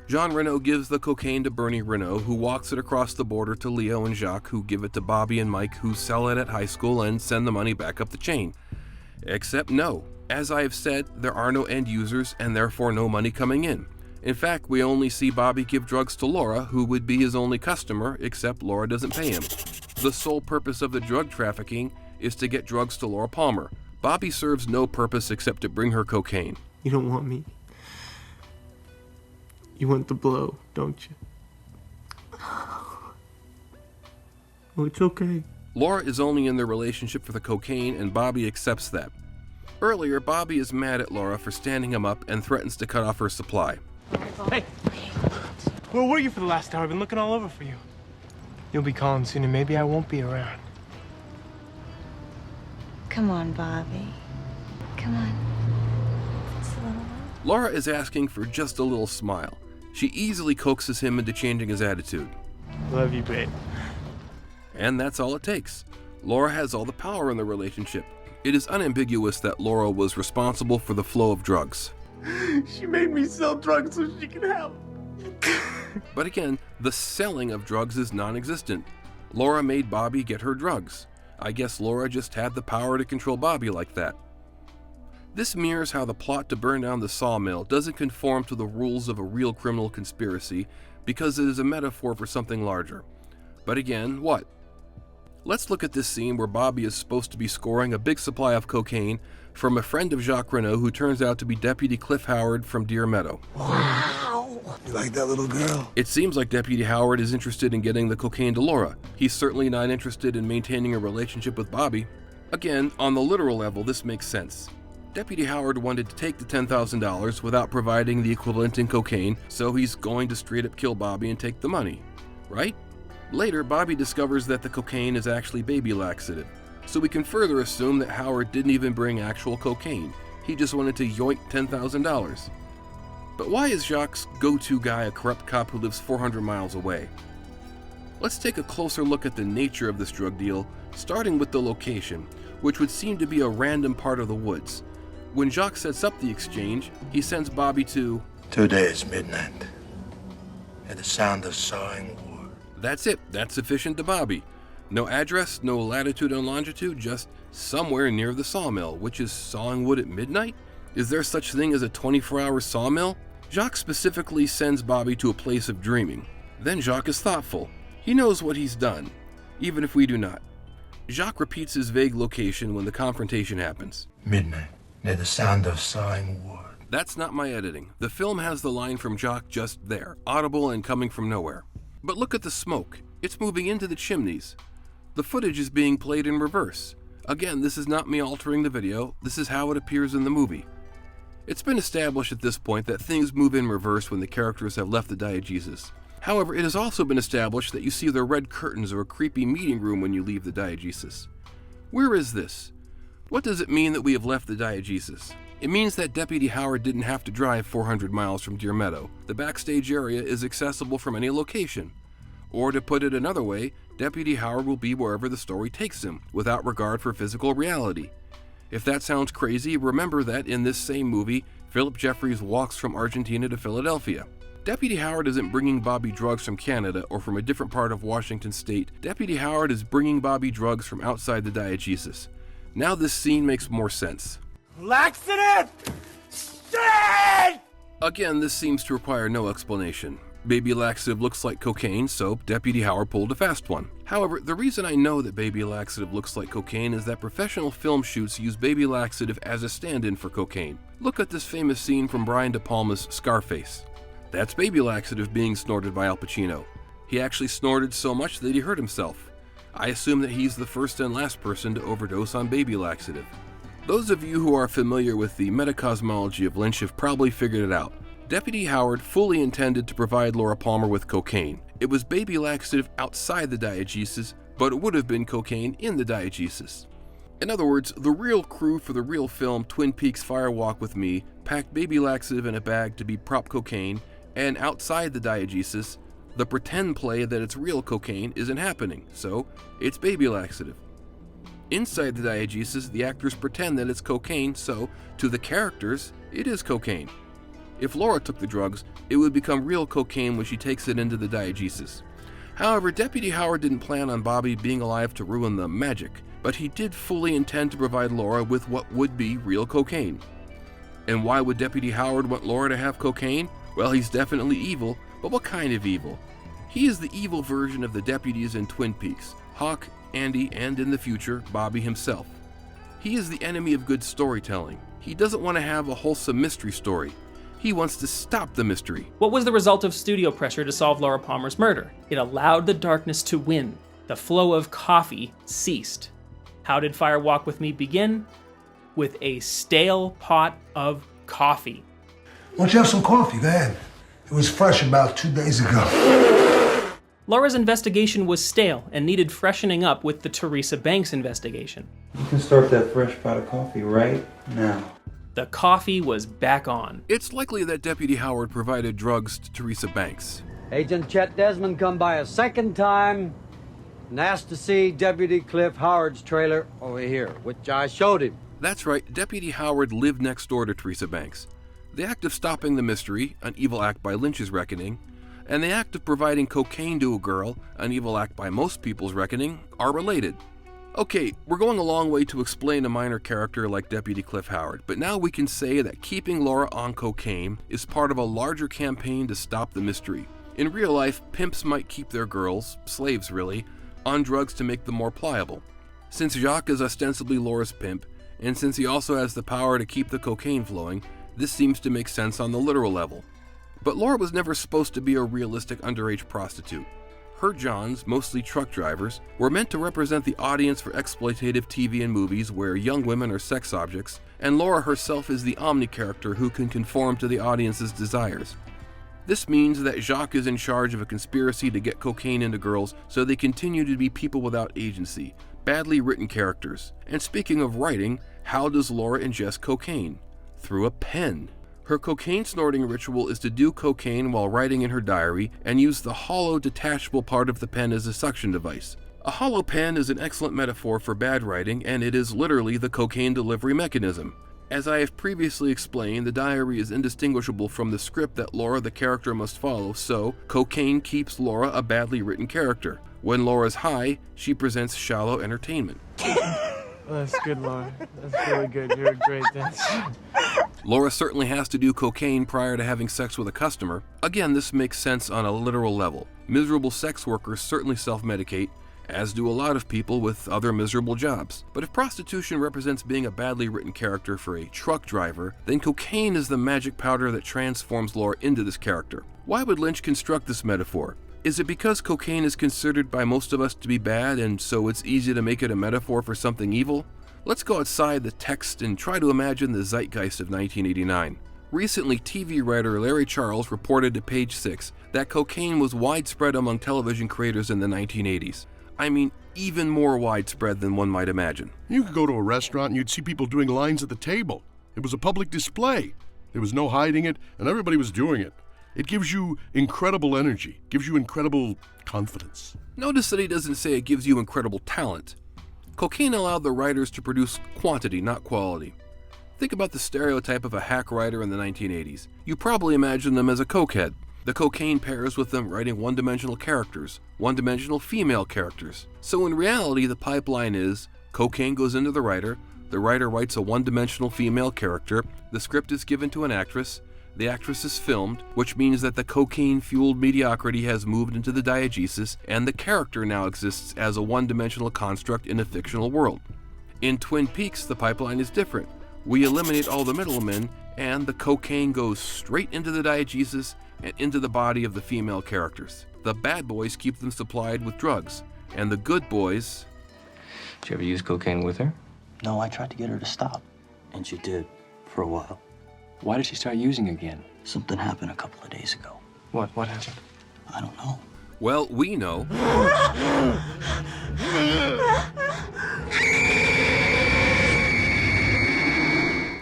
Jean Renault gives the cocaine to Bernie Renault, who walks it across the border to Leo and Jacques, who give it to Bobby and Mike, who sell it at high school and send the money back up the chain. Except no. As I have said, there are no end users and therefore no money coming in. In fact, we only see Bobby give drugs to Laura, who would be his only customer, except Laura doesn't pay him. The sole purpose of the drug trafficking is to get drugs to Laura Palmer. Bobby serves no purpose except to bring her cocaine. You don't want me. You want the blow, don't you? Oh, it's okay. Laura is only in the relationship for the cocaine, and Bobby accepts that. Earlier, Bobby is mad at Laura for standing him up and threatens to cut off her supply. Hey! Where were you for the last hour? I've been looking all over for you. You'll be calling soon, and maybe I won't be around. Come on, Bobby. Come on. Just a little while. Laura is asking for just a little smile. She easily coaxes him into changing his attitude. Love you, babe. And that's all it takes. Laura has all the power in the relationship. It is unambiguous that Laura was responsible for the flow of drugs. She made me sell drugs so she could have. But again, the selling of drugs is non-existent. Laura made Bobby get her drugs. I guess Laura just had the power to control Bobby like that. This mirrors how the plot to burn down the sawmill doesn't conform to the rules of a real criminal conspiracy because it is a metaphor for something larger. But again, what? Let's look at this scene where Bobby is supposed to be scoring a big supply of cocaine from a friend of Jacques Renault who turns out to be Deputy Cliff Howard from Deer Meadow. Wow! You like that little girl? It seems like Deputy Howard is interested in getting the cocaine to Laura. He's certainly not interested in maintaining a relationship with Bobby. Again, on the literal level, this makes sense. Deputy Howard wanted to take the $10,000 without providing the equivalent in cocaine, so he's going to straight up kill Bobby and take the money, right? Later, Bobby discovers that the cocaine is actually baby laxative, so we can further assume that Howard didn't even bring actual cocaine. He just wanted to yoink $10,000. But why is Jacques' go-to guy a corrupt cop who lives 400 miles away? Let's take a closer look at the nature of this drug deal, starting with the location, which would seem to be a random part of the woods. When Jacques sets up the exchange, he sends Bobby to... Today is midnight. At the sound of sawing wood. That's it. That's sufficient to Bobby. No address, no latitude and longitude, just somewhere near the sawmill, which is sawing wood at midnight? Is there such thing as a 24-hour sawmill? Jacques specifically sends Bobby to a place of dreaming. Then Jacques is thoughtful. He knows what he's done, even if we do not. Jacques repeats his vague location when the confrontation happens. Midnight. Near the sound of sawing wood. That's not my editing. The film has the line from Jacques just there, audible and coming from nowhere. But look at the smoke. It's moving into the chimneys. The footage is being played in reverse. Again, this is not me altering the video. This is how it appears in the movie. It's been established at this point that things move in reverse when the characters have left the diegesis. However, it has also been established that you see the red curtains or a creepy meeting room when you leave the diegesis. Where is this? What does it mean that we have left the diegesis? It means that Deputy Howard didn't have to drive 400 miles from Deer Meadow. The backstage area is accessible from any location. Or to put it another way, Deputy Howard will be wherever the story takes him, without regard for physical reality. If that sounds crazy, remember that in this same movie, Philip Jeffries walks from Argentina to Philadelphia. Deputy Howard isn't bringing Bobby drugs from Canada or from a different part of Washington state. Deputy Howard is bringing Bobby drugs from outside the diegesis. Now this scene makes more sense. Laxative! Shit! Again, this seems to require no explanation. Baby laxative looks like cocaine, so Deputy Howard pulled a fast one. However, the reason I know that baby laxative looks like cocaine is that professional film shoots use baby laxative as a stand-in for cocaine. Look at this famous scene from Brian De Palma's Scarface. That's baby laxative being snorted by Al Pacino. He actually snorted so much that he hurt himself. I assume that he's the first and last person to overdose on baby laxative. Those of you who are familiar with the metacosmology of Lynch have probably figured it out. Deputy Howard fully intended to provide Laura Palmer with cocaine. It was baby laxative outside the diegesis, but it would have been cocaine in the diegesis. In other words, the real crew for the real film Twin Peaks Fire Walk with Me packed baby laxative in a bag to be prop cocaine, and outside the diegesis, the pretend play that it's real cocaine isn't happening, so it's baby laxative. Inside the diegesis, the actors pretend that it's cocaine, so to the characters, it is cocaine. If Laura took the drugs, it would become real cocaine when she takes it into the diegesis. However, Deputy Howard didn't plan on Bobby being alive to ruin the magic, but he did fully intend to provide Laura with what would be real cocaine. And why would Deputy Howard want Laura to have cocaine? Well, he's definitely evil, but what kind of evil? He is the evil version of the deputies in Twin Peaks, Hawk, Andy, and in the future, Bobby himself. He is the enemy of good storytelling. He doesn't want to have a wholesome mystery story. He wants to stop the mystery. What was the result of studio pressure to solve Laura Palmer's murder? It allowed the darkness to win. The flow of coffee ceased. How did Fire Walk with Me begin? With a stale pot of coffee. Why don't you have some coffee? Go ahead. It was fresh about 2 days ago. Laura's investigation was stale and needed freshening up with the Teresa Banks investigation. You can start that fresh pot of coffee right now. The coffee was back on. It's likely that Deputy Howard provided drugs to Teresa Banks. Agent Chet Desmond come by a second time and asked to see Deputy Cliff Howard's trailer over here, which I showed him. That's right, Deputy Howard lived next door to Teresa Banks. The act of stopping the mystery, an evil act by Lynch's reckoning, and the act of providing cocaine to a girl, an evil act by most people's reckoning, are related. Okay, we're going a long way to explain a minor character like Deputy Cliff Howard, but now we can say that keeping Laura on cocaine is part of a larger campaign to stop the mystery. In real life, pimps might keep their girls, slaves really, on drugs to make them more pliable. Since Jacques is ostensibly Laura's pimp, and since he also has the power to keep the cocaine flowing, this seems to make sense on the literal level. But Laura was never supposed to be a realistic underage prostitute. Her Johns, mostly truck drivers, were meant to represent the audience for exploitative TV and movies where young women are sex objects, and Laura herself is the omni character who can conform to the audience's desires. This means that Jacques is in charge of a conspiracy to get cocaine into girls so they continue to be people without agency, badly written characters. And speaking of writing, how does Laura ingest cocaine? Through a pen. Her cocaine snorting ritual is to do cocaine while writing in her diary and use the hollow detachable part of the pen as a suction device. A hollow pen is an excellent metaphor for bad writing, and it is literally the cocaine delivery mechanism. As I have previously explained, the diary is indistinguishable from the script that Laura the character must follow, so cocaine keeps Laura a badly written character. When Laura's high, she presents shallow entertainment. That's good, Laura. That's really good. You're a great dancer. Laura certainly has to do cocaine prior to having sex with a customer. Again, this makes sense on a literal level. Miserable sex workers certainly self-medicate, as do a lot of people with other miserable jobs. But if prostitution represents being a badly written character for a truck driver, then cocaine is the magic powder that transforms Laura into this character. Why would Lynch construct this metaphor? Is it because cocaine is considered by most of us to be bad, and so it's easy to make it a metaphor for something evil? Let's go outside the text and try to imagine the zeitgeist of 1989. Recently, TV writer Larry Charles reported to Page 6 that cocaine was widespread among television creators in the 1980s. I mean, even more widespread than one might imagine. You could go to a restaurant and you'd see people doing lines at the table. It was a public display. There was no hiding it, and everybody was doing it. It gives you incredible energy, gives you incredible confidence. Notice that he doesn't say it gives you incredible talent. Cocaine allowed the writers to produce quantity, not quality. Think about the stereotype of a hack writer in the 1980s. You probably imagine them as a cokehead. The cocaine pairs with them writing one-dimensional characters, one-dimensional female characters. So in reality, the pipeline is, cocaine goes into the writer writes a one-dimensional female character, the script is given to an actress, the actress is filmed, which means that the cocaine-fueled mediocrity has moved into the diegesis, and the character now exists as a one-dimensional construct in a fictional world. In Twin Peaks, the pipeline is different. We eliminate all the middlemen, and the cocaine goes straight into the diegesis and into the body of the female characters. The bad boys keep them supplied with drugs, and the good boys... Did you ever use cocaine with her? No, I tried to get her to stop, and she did, for a while. Why did she start using again? Something happened a couple of days ago. What happened? I don't know. Well, we know.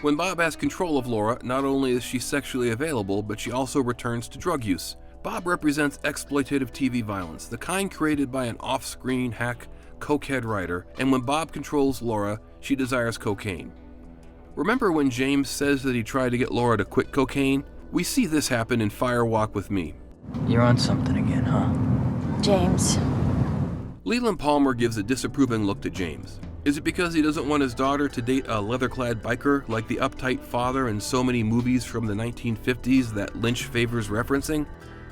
When Bob has control of Laura, not only is she sexually available, but she also returns to drug use. Bob represents exploitative TV violence, the kind created by an off-screen hack, cokehead writer, and when Bob controls Laura, she desires cocaine. Remember when James says that he tried to get Laura to quit cocaine? We see this happen in Fire Walk with Me. You're on something again, huh? James. Leland Palmer gives a disapproving look to James. Is it because he doesn't want his daughter to date a leather-clad biker like the uptight father in so many movies from the 1950s that Lynch favors referencing?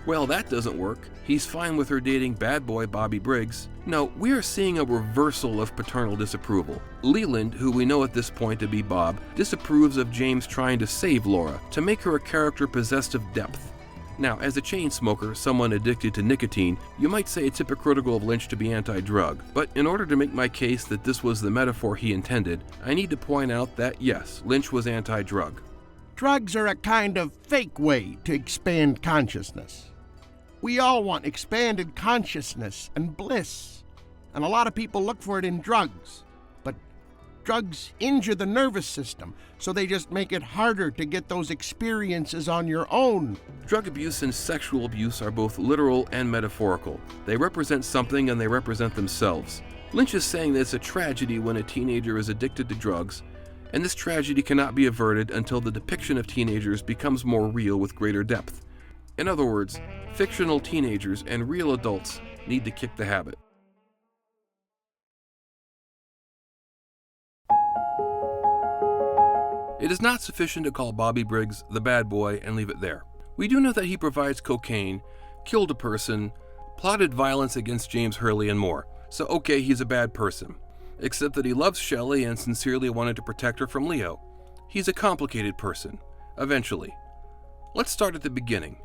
Well, that doesn't work. He's fine with her dating bad boy Bobby Briggs. No, we are seeing a reversal of paternal disapproval. Leland, who we know at this point to be Bob, disapproves of James trying to save Laura, to make her a character possessed of depth. Now, as a chain smoker, someone addicted to nicotine, you might say it's hypocritical of Lynch to be anti-drug, but in order to make my case that this was the metaphor he intended, I need to point out that yes, Lynch was anti-drug. Drugs are a kind of fake way to expand consciousness. We all want expanded consciousness and bliss, and a lot of people look for it in drugs. But drugs injure the nervous system, so they just make it harder to get those experiences on your own. Drug abuse and sexual abuse are both literal and metaphorical. They represent something and they represent themselves. Lynch is saying that it's a tragedy when a teenager is addicted to drugs, and this tragedy cannot be averted until the depiction of teenagers becomes more real with greater depth. In other words, fictional teenagers and real adults need to kick the habit. It is not sufficient to call Bobby Briggs the bad boy and leave it there. We do know that he provides cocaine, killed a person, plotted violence against James Hurley, and more. So okay, he's a bad person. Except that he loves Shelley and sincerely wanted to protect her from Leo. He's a complicated person. Eventually. Let's start at the beginning.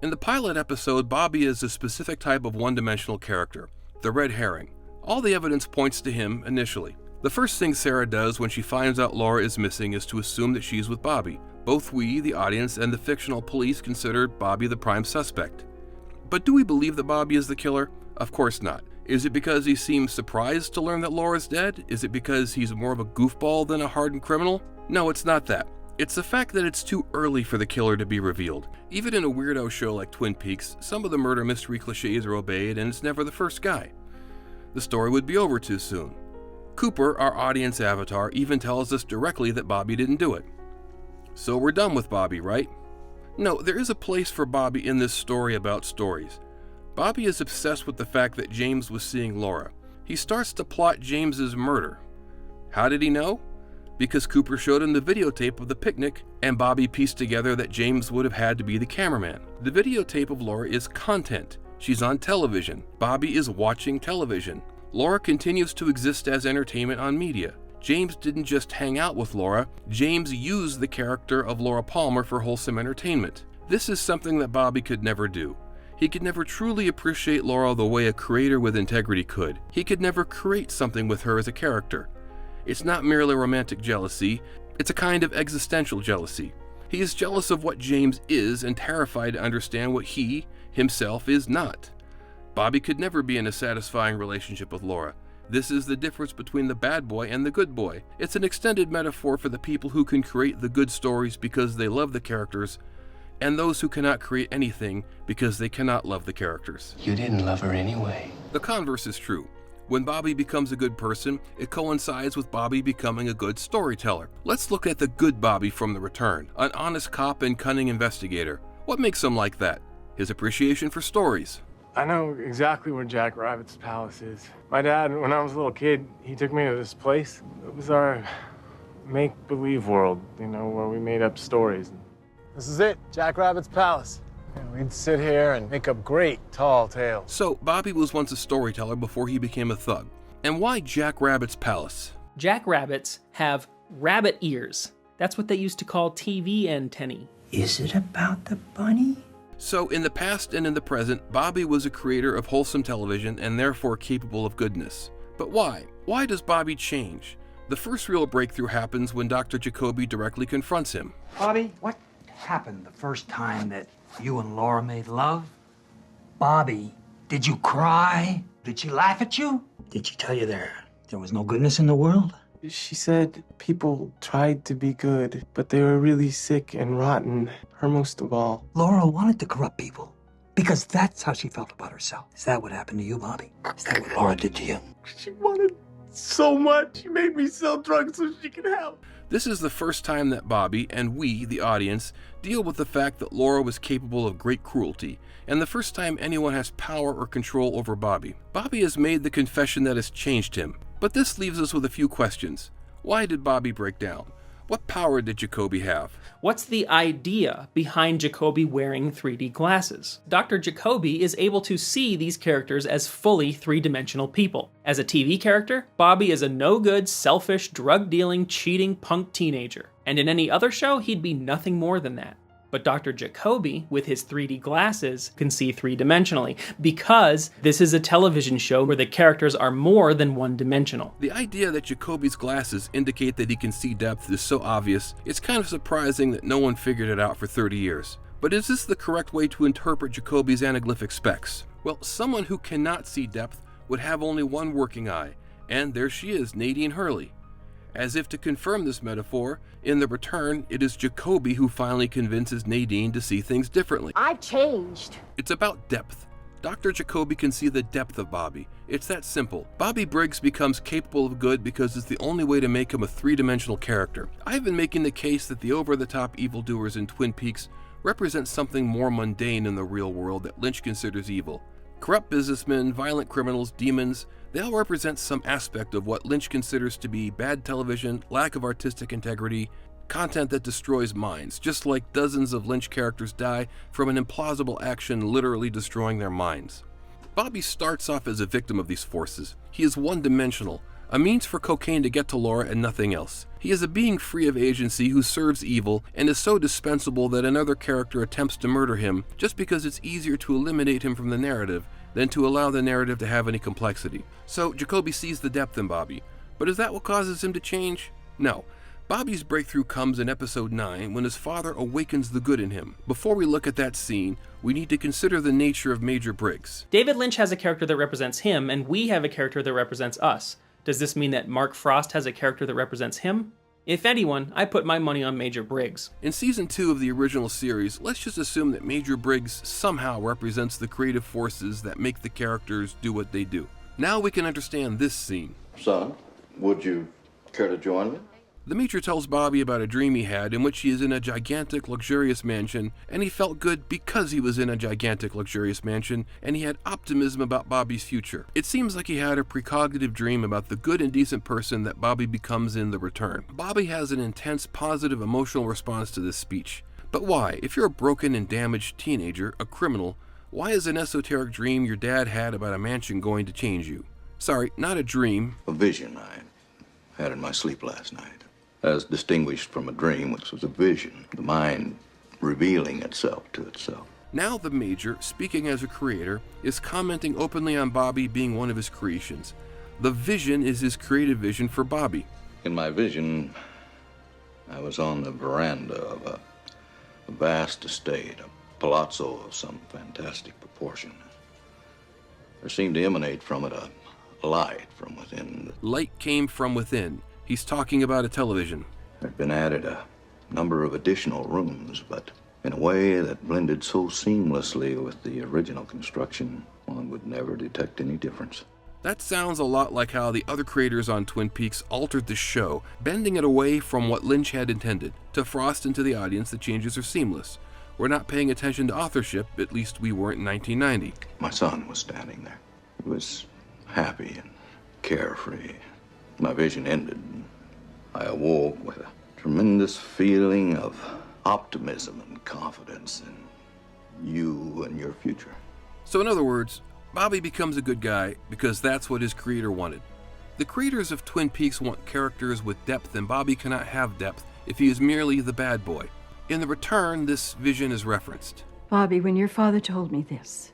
In the pilot episode, Bobby is a specific type of one-dimensional character, the red herring. All the evidence points to him initially. The first thing Sarah does when she finds out Laura is missing is to assume that she's with Bobby. Both we, the audience, and the fictional police consider Bobby the prime suspect. But do we believe that Bobby is the killer? Of course not. Is it because he seems surprised to learn that Laura's dead? Is it because he's more of a goofball than a hardened criminal? No, it's not that. It's the fact that it's too early for the killer to be revealed. Even in a weirdo show like Twin Peaks, some of the murder mystery cliches are obeyed and it's never the first guy. The story would be over too soon. Cooper, our audience avatar, even tells us directly that Bobby didn't do it. So we're done with Bobby, right? No, there is a place for Bobby in this story about stories. Bobby is obsessed with the fact that James was seeing Laura. He starts to plot James's murder. How did he know? Because Cooper showed him the videotape of the picnic, and Bobby pieced together that James would have had to be the cameraman. The videotape of Laura is content. She's on television. Bobby is watching television. Laura continues to exist as entertainment on media. James didn't just hang out with Laura. James used the character of Laura Palmer for wholesome entertainment. This is something that Bobby could never do. He could never truly appreciate Laura the way a creator with integrity could. He could never create something with her as a character. It's not merely romantic jealousy, it's a kind of existential jealousy. He is jealous of what James is and terrified to understand what he, himself, is not. Bobby could never be in a satisfying relationship with Laura. This is the difference between the bad boy and the good boy. It's an extended metaphor for the people who can create the good stories because they love the characters, and those who cannot create anything because they cannot love the characters. You didn't love her anyway. The converse is true. When Bobby becomes a good person, it coincides with Bobby becoming a good storyteller. Let's look at the good Bobby from The Return, an honest cop and cunning investigator. What makes him like that? His appreciation for stories. I know exactly where Jack Rabbit's palace is. My dad, when I was a little kid, he took me to this place. It was our make-believe world, you know, where we made up stories. This is it, Jack Rabbit's palace. We'd sit here and make up great, tall tales. So, Bobby was once a storyteller before he became a thug. And why Jack Rabbit's palace? Jack Rabbits have rabbit ears. That's what they used to call TV antennae. Is it about the bunny? So, in the past and in the present, Bobby was a creator of wholesome television and therefore capable of goodness. But why? Why does Bobby change? The first real breakthrough happens when Dr. Jacoby directly confronts him. Bobby, what happened the first time that you and Laura made love? Bobby, did you cry? Did she laugh at you? Did she tell you there was no goodness in the world? She said people tried to be good, but they were really sick and rotten, her most of all. Laura wanted to corrupt people because that's how she felt about herself. Is that what happened to you, Bobby? Is that what Laura did to you? She wanted so much. She made me sell drugs so she could help. This is the first time that Bobby, and we, the audience, deal with the fact that Laura was capable of great cruelty, and the first time anyone has power or control over Bobby. Bobby has made the confession that has changed him. But this leaves us with a few questions. Why did Bobby break down? What power did Jacoby have? What's the idea behind Jacoby wearing 3D glasses? Dr. Jacoby is able to see these characters as fully three-dimensional people. As a TV character, Bobby is a no-good, selfish, drug-dealing, cheating punk teenager. And in any other show, he'd be nothing more than that. But Dr. Jacoby, with his 3D glasses, can see three-dimensionally, because this is a television show where the characters are more than one-dimensional. The idea that Jacoby's glasses indicate that he can see depth is so obvious, it's kind of surprising that no one figured it out for 30 years. But is this the correct way to interpret Jacoby's anaglyphic specs? Well, someone who cannot see depth would have only one working eye, and there she is, Nadine Hurley. As if to confirm this metaphor, in The Return, it is Jacoby who finally convinces Nadine to see things differently. I've changed. It's about depth. Dr. Jacoby can see the depth of Bobby. It's that simple. Bobby Briggs becomes capable of good because it's the only way to make him a three-dimensional character. I've been making the case that the over-the-top evildoers in Twin Peaks represent something more mundane in the real world that Lynch considers evil. Corrupt businessmen, violent criminals, demons, they all represent some aspect of what Lynch considers to be bad television, lack of artistic integrity, Content that destroys minds, just like dozens of Lynch characters die from an implausible action literally destroying their minds. Bobby starts off as a victim of these forces. He is one-dimensional, a means for cocaine to get to Laura and nothing else. He is a being free of agency who serves evil and is so dispensable that another character attempts to murder him just because it's easier to eliminate him from the narrative than to allow the narrative to have any complexity. So Jacoby sees the depth in Bobby, but is that what causes him to change? No. Bobby's breakthrough comes in episode 9 when his father awakens the good in him. Before we look at that scene, we need to consider the nature of Major Briggs. David Lynch has a character that represents him, and we have a character that represents us. Does this mean that Mark Frost has a character that represents him? If anyone, I put my money on Major Briggs. In season 2 of the original series, let's just assume that Major Briggs somehow represents the creative forces that make the characters do what they do. Now we can understand this scene. Son, would you care to join me? The Major tells Bobby about a dream he had in which he is in a gigantic, luxurious mansion, and he felt good because he was in a gigantic, luxurious mansion, and he had optimism about Bobby's future. It seems like he had a precognitive dream about the good and decent person that Bobby becomes in The Return. Bobby has an intense, positive, emotional response to this speech. But why? If you're a broken and damaged teenager, a criminal, why is an esoteric dream your dad had about a mansion going to change you? Sorry, not a dream. A vision I had in my sleep last night. As distinguished from a dream, which was a vision, the mind revealing itself to itself. Now the Major, speaking as a creator, is commenting openly on Bobby being one of his creations. The vision is his creative vision for Bobby. In my vision, I was on the veranda of a vast estate, a palazzo of some fantastic proportion. There seemed to emanate from it a light from within. Light came from within. He's talking about a television. There'd been added a number of additional rooms, but in a way that blended so seamlessly with the original construction, one would never detect any difference. That sounds a lot like how the other creators on Twin Peaks altered the show, bending it away from what Lynch had intended. To Frost and to the audience, the changes are seamless. We're not paying attention to authorship, at least we weren't in 1990. My son was standing there. He was happy and carefree. My vision ended. I awoke with a tremendous feeling of optimism and confidence in you and your future. So in other words, Bobby becomes a good guy because that's what his creator wanted. The creators of Twin Peaks want characters with depth, and Bobby cannot have depth if he is merely the bad boy. In The Return, this vision is referenced. Bobby, when your father told me this,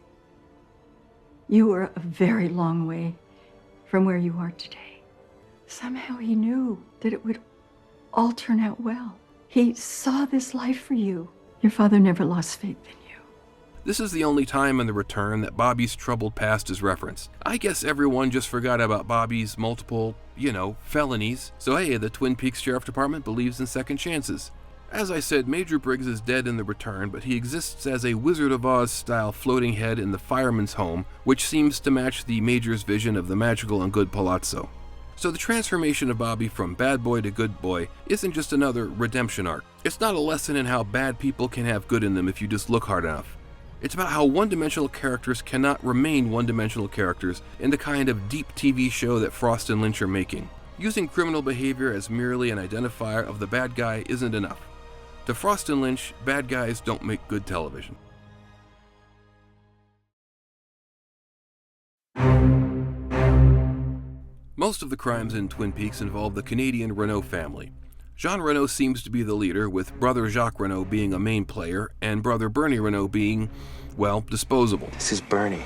you were a very long way from where you are today. Somehow he knew that it would all turn out well. He saw this life for you. Your father never lost faith in you. This is the only time in The Return that Bobby's troubled past is referenced. I guess everyone just forgot about Bobby's multiple, felonies. So hey, the Twin Peaks Sheriff Department believes in second chances. As I said, Major Briggs is dead in The Return, but he exists as a Wizard of Oz-style floating head in the fireman's home, which seems to match the Major's vision of the magical and good palazzo. So the transformation of Bobby from bad boy to good boy isn't just another redemption arc. It's not a lesson in how bad people can have good in them if you just look hard enough. It's about how one-dimensional characters cannot remain one-dimensional characters in the kind of deep TV show that Frost and Lynch are making. Using criminal behavior as merely an identifier of the bad guy isn't enough. To Frost and Lynch, bad guys don't make good television. Most of the crimes in Twin Peaks involve the Canadian Renault family. Jean Renault seems to be the leader, with brother Jacques Renault being a main player, and brother Bernie Renault being, disposable. This is Bernie.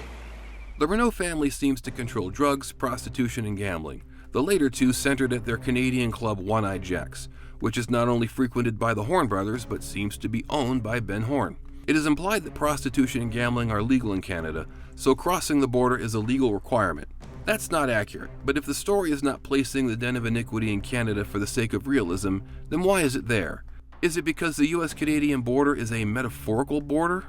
The Renault family seems to control drugs, prostitution, and gambling. The later two centered at their Canadian club One-Eyed Jacks, which is not only frequented by the Horn brothers, but seems to be owned by Ben Horn. It is implied that prostitution and gambling are legal in Canada, so crossing the border is a legal requirement. That's not accurate, but if the story is not placing the den of iniquity in Canada for the sake of realism, then why is it there? Is it because the US-Canadian border is a metaphorical border?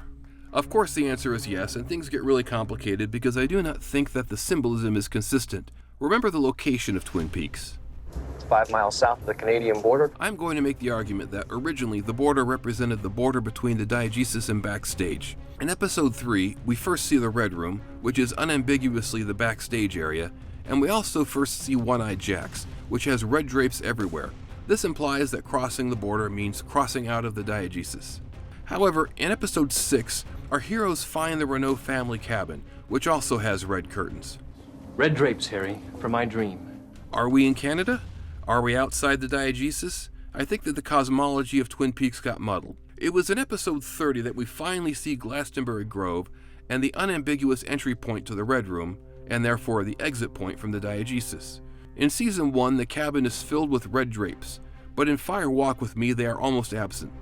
Of course the answer is yes, and things get really complicated because I do not think that the symbolism is consistent. Remember the location of Twin Peaks. It's 5 miles south of the Canadian border. I'm going to make the argument that originally the border represented the border between the diegesis and backstage. In episode 3, we first see the Red Room, which is unambiguously the backstage area, and we also first see One-Eyed Jacks, which has red drapes everywhere. This implies that crossing the border means crossing out of the diegesis. However, in episode 6, our heroes find the Renault family cabin, which also has red curtains. Red drapes, Harry, for my dream. Are we in Canada? Are we outside the diegesis? I think that the cosmology of Twin Peaks got muddled. It was in episode 30 that we finally see Glastonbury Grove and the unambiguous entry point to the Red Room, and therefore the exit point from the diegesis. In season 1, the cabin is filled with red drapes, but in Fire Walk with Me they are almost absent.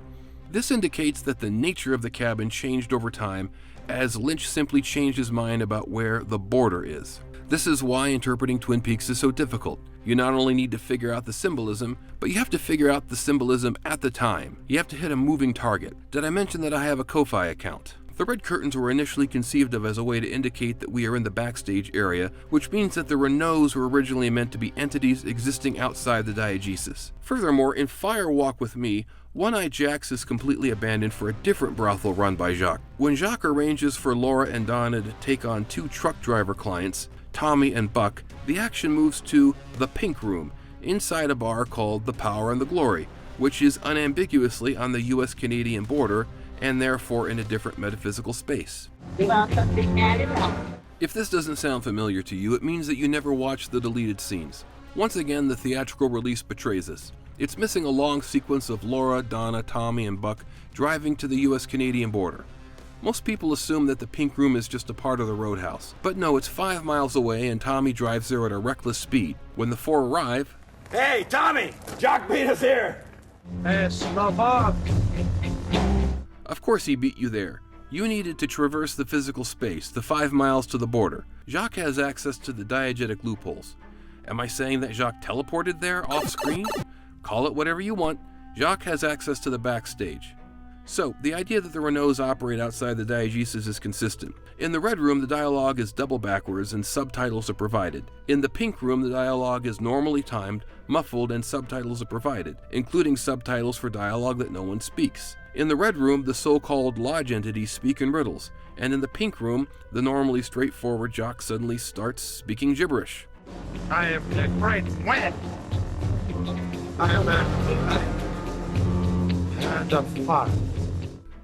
This indicates that the nature of the cabin changed over time as Lynch simply changed his mind about where the border is. This is why interpreting Twin Peaks is so difficult. You not only need to figure out the symbolism, but you have to figure out the symbolism at the time. You have to hit a moving target. Did I mention that I have a Ko-Fi account? The red curtains were initially conceived of as a way to indicate that we are in the backstage area, which means that the Renaults were originally meant to be entities existing outside the diegesis. Furthermore, in Fire Walk with Me, One-Eye Jacks is completely abandoned for a different brothel run by Jacques. When Jacques arranges for Laura and Donna to take on 2 truck driver clients, Tommy and Buck, the action moves to the Pink Room, inside a bar called The Power and the Glory, which is unambiguously on the US-Canadian border and therefore in a different metaphysical space. If this doesn't sound familiar to you, it means that you never watched the deleted scenes. Once again, the theatrical release betrays us. It's missing a long sequence of Laura, Donna, Tommy, and Buck driving to the US-Canadian border. Most people assume that the Pink Room is just a part of the roadhouse, but no, it's 5 miles away and Tommy drives there at a reckless speed. When the 4 arrive... Hey, Tommy! Jock beat us here! Hey, stop off! Of course he beat you there. You needed to traverse the physical space, the 5 miles to the border. Jacques has access to the diegetic loopholes. Am I saying that Jacques teleported there off screen? Call it whatever you want. Jacques has access to the backstage. So, the idea that the Renaults operate outside the diegesis is consistent. In the Red Room, the dialogue is double backwards and subtitles are provided. In the Pink Room, the dialogue is normally timed, muffled, and subtitles are provided, including subtitles for dialogue that no one speaks. In the Red Room, the so-called lodge entities speak in riddles, and in the Pink Room, the normally straightforward Jacques suddenly starts speaking gibberish. I am a great wet. I am the fuck.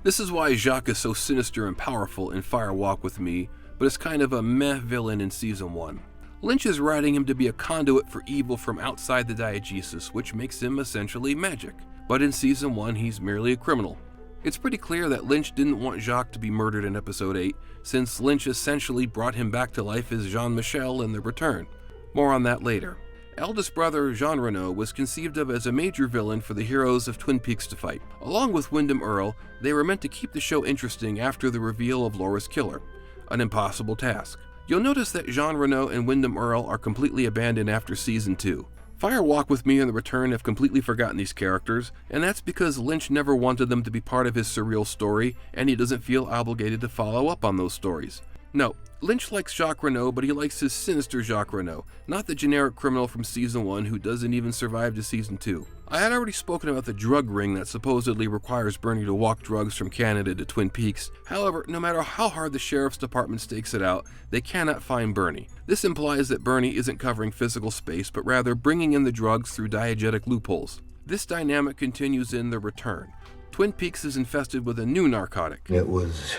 This is why Jacques is so sinister and powerful in Fire Walk with Me, but is kind of a meh villain in season 1. Lynch is writing him to be a conduit for evil from outside the diegesis, which makes him essentially magic. But in season 1, he's merely a criminal. It's pretty clear that Lynch didn't want Jacques to be murdered in episode 8, since Lynch essentially brought him back to life as Jean-Michel in The Return. More on that later. Eldest brother Jean Renault was conceived of as a major villain for the heroes of Twin Peaks to fight. Along with Wyndham Earle, they were meant to keep the show interesting after the reveal of Laura's killer, an impossible task. You'll notice that Jean Renault and Wyndham Earle are completely abandoned after season 2. Fire Walk with Me and The Return have completely forgotten these characters, and that's because Lynch never wanted them to be part of his Surreal story, and he doesn't feel obligated to follow up on those stories. No, Lynch likes Jacques Renault, but he likes his sinister Jacques Renault, not the generic criminal from season 1 who doesn't even survive to season 2. I had already spoken about the drug ring that supposedly requires Bernie to walk drugs from Canada to Twin Peaks. However, no matter how hard the sheriff's department stakes it out, they cannot find Bernie. This implies that Bernie isn't covering physical space, but rather bringing in the drugs through diegetic loopholes. This dynamic continues in The Return. Twin Peaks is infested with a new narcotic. It was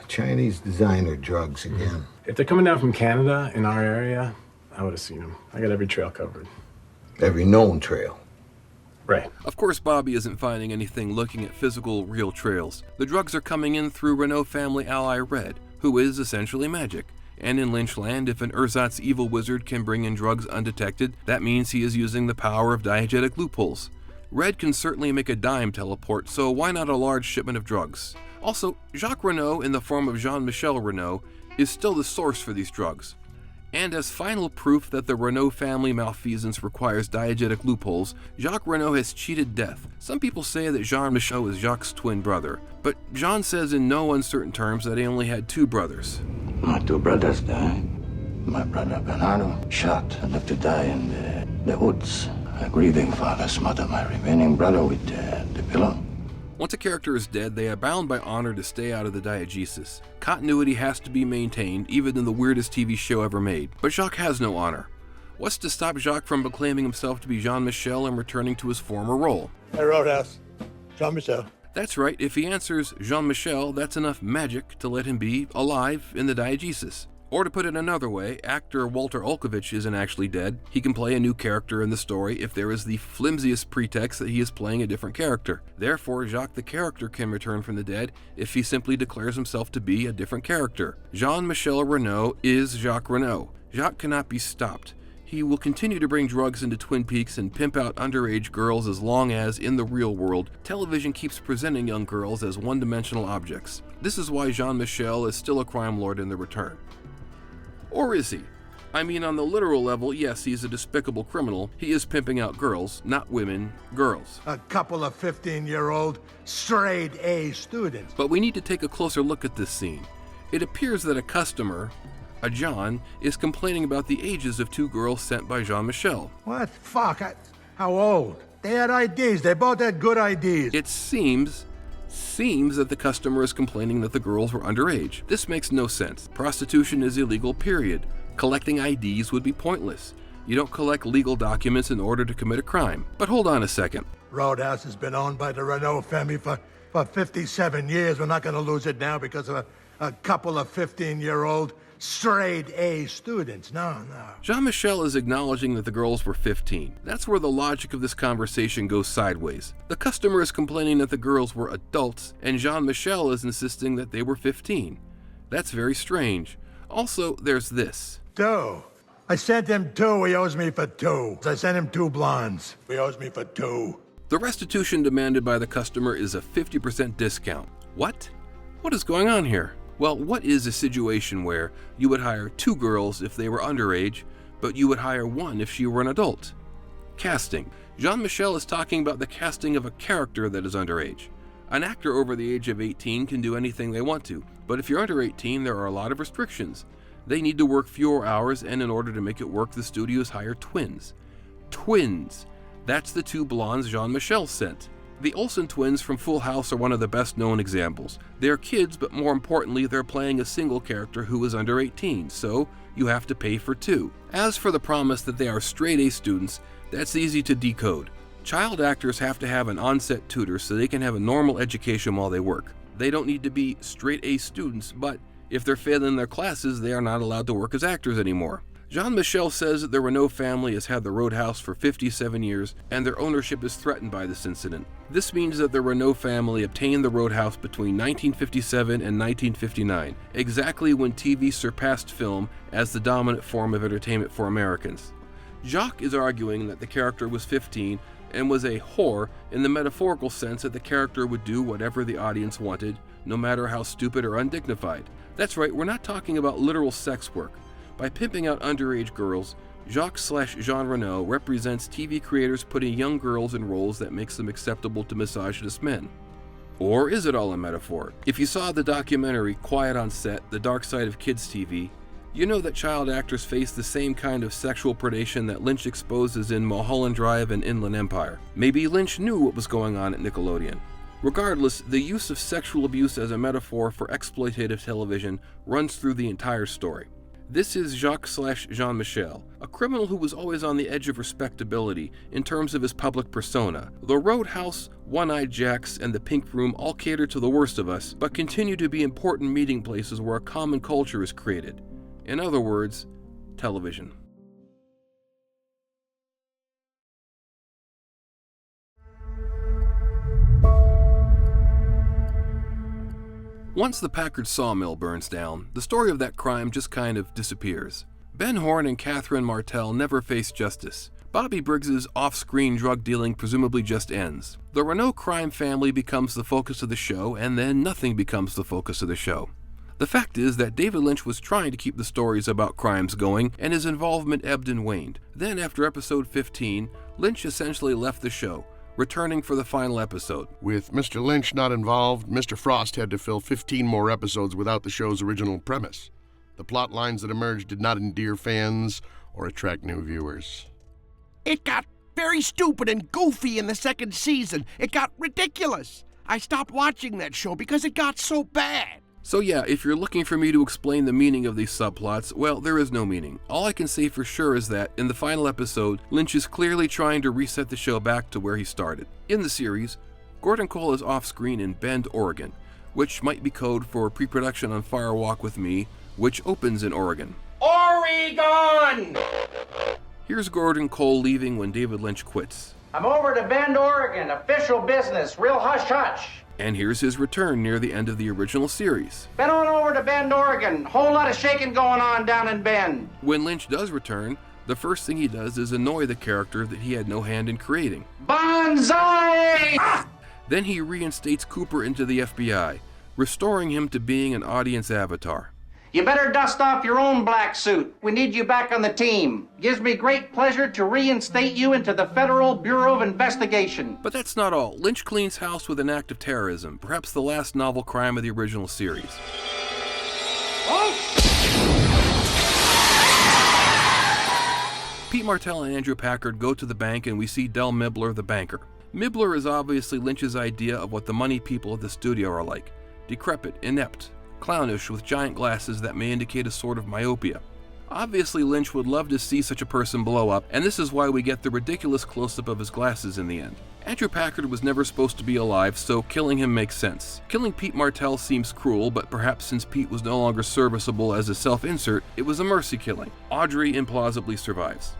Chinese designer drugs again. If they're coming down from Canada in our area, I would have seen them. I got every trail covered. Every known trail. Right. Of course, Bobby isn't finding anything looking at physical, real trails. The drugs are coming in through Renault family ally Red, who is essentially magic. And in Lynchland, if an ersatz evil wizard can bring in drugs undetected, that means he is using the power of diegetic loopholes. Red can certainly make a dime teleport, so why not a large shipment of drugs? Also, Jacques Renault, in the form of Jean-Michel Renault, is still the source for these drugs. And as final proof that the Renault family malfeasance requires diegetic loopholes, Jacques Renault has cheated death. Some people say that Jean-Michel is Jacques' twin brother, but Jean says in no uncertain terms that he only had 2 brothers. My 2 brothers died. My brother Bernardo shot and left to die in the woods. A grieving father smothered my remaining brother with the pillow. Once a character is dead, they are bound by honor to stay out of the diegesis. Continuity has to be maintained, even in the weirdest TV show ever made. But Jacques has no honor. What's to stop Jacques from proclaiming himself to be Jean-Michel and returning to his former role? Hey, Roadhouse. Jean-Michel. That's right, if he answers Jean-Michel, that's enough magic to let him be alive in the diegesis. Or to put it another way, actor Walter Olkovich isn't actually dead. He can play a new character in the story if there is the flimsiest pretext that he is playing a different character. Therefore, Jacques the character can return from the dead if he simply declares himself to be a different character. Jean-Michel Renault is Jacques Renault. Jacques cannot be stopped. He will continue to bring drugs into Twin Peaks and pimp out underage girls as long as, in the real world, television keeps presenting young girls as one-dimensional objects. This is why Jean-Michel is still a crime lord in The Return. Or is he? I mean, on the literal level, yes, he's a despicable criminal. He is pimping out girls, not women, girls. A couple of 15-year-old straight-A students. But we need to take a closer look at this scene. It appears that a customer, a John, is complaining about the ages of two girls sent by Jean-Michel. What? Fuck. How old? They had IDs. They both had good IDs. It seems that the customer is complaining that the girls were underage. This makes no sense. Prostitution is illegal, period. Collecting IDs would be pointless. You don't collect legal documents in order to commit a crime. But hold on a second. Roadhouse has been owned by the Renault family for 57 years. We're not going to lose it now because of a couple of 15-year-old straight-A students. No. Jean-Michel is acknowledging that the girls were 15. That's where the logic of this conversation goes sideways. The customer is complaining that the girls were adults, and Jean-Michel is insisting that they were 15. That's very strange. Also, there's this. 2. I sent him 2. He owes me for 2. I sent him 2 blondes. He owes me for 2. The restitution demanded by the customer is a 50% discount. What? What is going on here? Well, what is a situation where you would hire 2 girls if they were underage, but you would hire 1 if she were an adult? Casting. Jean-Michel is talking about the casting of a character that is underage. An actor over the age of 18 can do anything they want to, but if you're under 18, there are a lot of restrictions. They need to work fewer hours, and in order to make it work, the studios hire twins. Twins! That's the 2 blondes Jean-Michel sent. The Olsen twins from Full House are one of the best known examples. They're kids, but more importantly, they're playing a single character who is under 18, so you have to pay for 2. As for the promise that they are straight-A students, that's easy to decode. Child actors have to have an on-set tutor so they can have a normal education while they work. They don't need to be straight-A students, but if they're failing their classes, they are not allowed to work as actors anymore. Jean-Michel says that the Renault family has had the Roadhouse for 57 years, and their ownership is threatened by this incident. This means that the Renault family obtained the Roadhouse between 1957 and 1959, exactly when TV surpassed film as the dominant form of entertainment for Americans. Jacques is arguing that the character was 15 and was a whore in the metaphorical sense that the character would do whatever the audience wanted, no matter how stupid or undignified. That's right, we're not talking about literal sex work. By pimping out underage girls, Jacques/Jean Renault represents TV creators putting young girls in roles that makes them acceptable to misogynist men. Or is it all a metaphor? If you saw the documentary Quiet on Set, The Dark Side of Kids TV, you know that child actors face the same kind of sexual predation that Lynch exposes in Mulholland Drive and Inland Empire. Maybe Lynch knew what was going on at Nickelodeon. Regardless, the use of sexual abuse as a metaphor for exploitative television runs through the entire story. This is Jacques/Jean-Michel, a criminal who was always on the edge of respectability in terms of his public persona. The Roadhouse, One-Eyed Jacks, and the Pink Room all cater to the worst of us, but continue to be important meeting places where a common culture is created. In other words, television. Once the Packard sawmill burns down, the story of that crime just kind of disappears. Ben Horne and Catherine Martell never face justice. Bobby Briggs's off-screen drug dealing presumably just ends. The Renault crime family becomes the focus of the show, and then nothing becomes the focus of the show. The fact is that David Lynch was trying to keep the stories about crimes going, and his involvement ebbed and waned. Then, after episode 15, Lynch essentially left the show, returning for the final episode. With Mr. Lynch not involved, Mr. Frost had to fill 15 more episodes without the show's original premise. The plot lines that emerged did not endear fans or attract new viewers. It got very stupid and goofy in the second season. It got ridiculous. I stopped watching that show because it got so bad. So yeah, if you're looking for me to explain the meaning of these subplots, well, there is no meaning. All I can say for sure is that, in the final episode, Lynch is clearly trying to reset the show back to where he started. In the series, Gordon Cole is off-screen in Bend, Oregon, which might be code for pre-production on Fire Walk with Me, which opens in Oregon. Oregon! Here's Gordon Cole leaving when David Lynch quits. I'm over to Bend, Oregon. Official business. Real hush-hush. And here's his return near the end of the original series. Been on over to Bend, Oregon. Whole lot of shaking going on down in Bend. When Lynch does return, the first thing he does is annoy the character that he had no hand in creating. Banzai! Ah! Then he reinstates Cooper into the FBI, restoring him to being an audience avatar. You better dust off your own black suit. We need you back on the team. Gives me great pleasure to reinstate you into the Federal Bureau of Investigation. But that's not all. Lynch cleans house with an act of terrorism, perhaps the last novel crime of the original series. Oh! Pete Martell and Andrew Packard go to the bank and we see Del Mibler, the banker. Mibler is obviously Lynch's idea of what the money people of the studio are like. Decrepit, inept, clownish with giant glasses that may indicate a sort of myopia. Obviously Lynch would love to see such a person blow up, and this is why we get the ridiculous close-up of his glasses in the end. Andrew Packard was never supposed to be alive, so killing him makes sense. Killing Pete Martell seems cruel, but perhaps since Pete was no longer serviceable as a self-insert, it was a mercy killing. Audrey implausibly survives.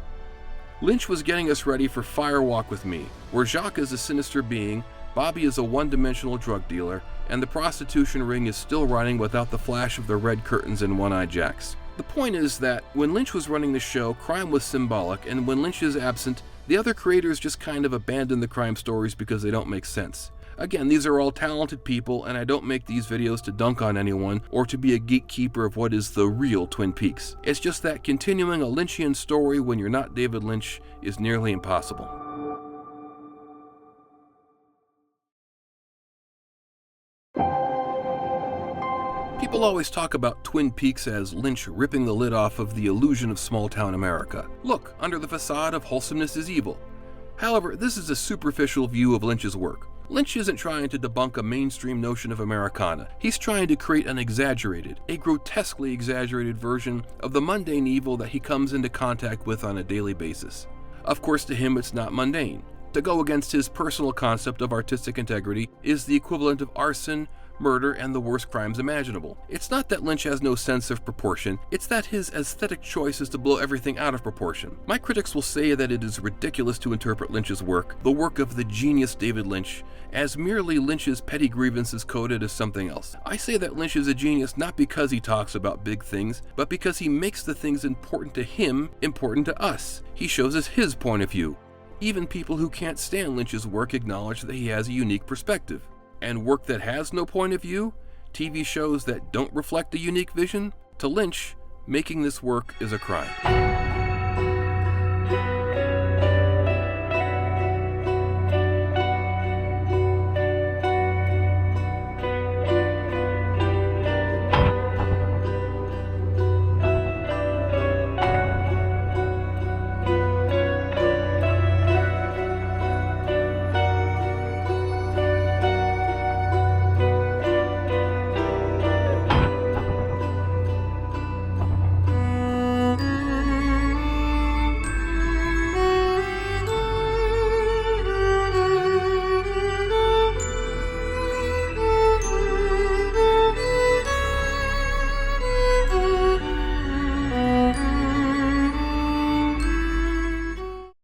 Lynch was getting us ready for Fire Walk with Me, where Jacques is a sinister being, Bobby is a one-dimensional drug dealer, and the prostitution ring is still running without the flash of the red curtains and one-eyed jacks. The point is that when Lynch was running the show, crime was symbolic, and when Lynch is absent, the other creators just kind of abandon the crime stories because they don't make sense. Again, these are all talented people, and I don't make these videos to dunk on anyone or to be a gatekeeper of what is the real Twin Peaks. It's just that continuing a Lynchian story when you're not David Lynch is nearly impossible. People always talk about Twin Peaks as Lynch ripping the lid off of the illusion of small-town America. Look, under the facade of wholesomeness is evil. However, this is a superficial view of Lynch's work. Lynch isn't trying to debunk a mainstream notion of Americana. He's trying to create an exaggerated, a grotesquely exaggerated version of the mundane evil that he comes into contact with on a daily basis. Of course, to him it's not mundane. To go against his personal concept of artistic integrity is the equivalent of arson, murder, and the worst crimes imaginable. It's not that Lynch has no sense of proportion, it's that his aesthetic choice is to blow everything out of proportion. My critics will say that it is ridiculous to interpret Lynch's work, the work of the genius David Lynch, as merely Lynch's petty grievances coded as something else. I say that Lynch is a genius not because he talks about big things, but because he makes the things important to him important to us. He shows us his point of view. Even people who can't stand Lynch's work acknowledge that he has a unique perspective. And work that has no point of view, TV shows that don't reflect a unique vision, to Lynch, making this work is a crime.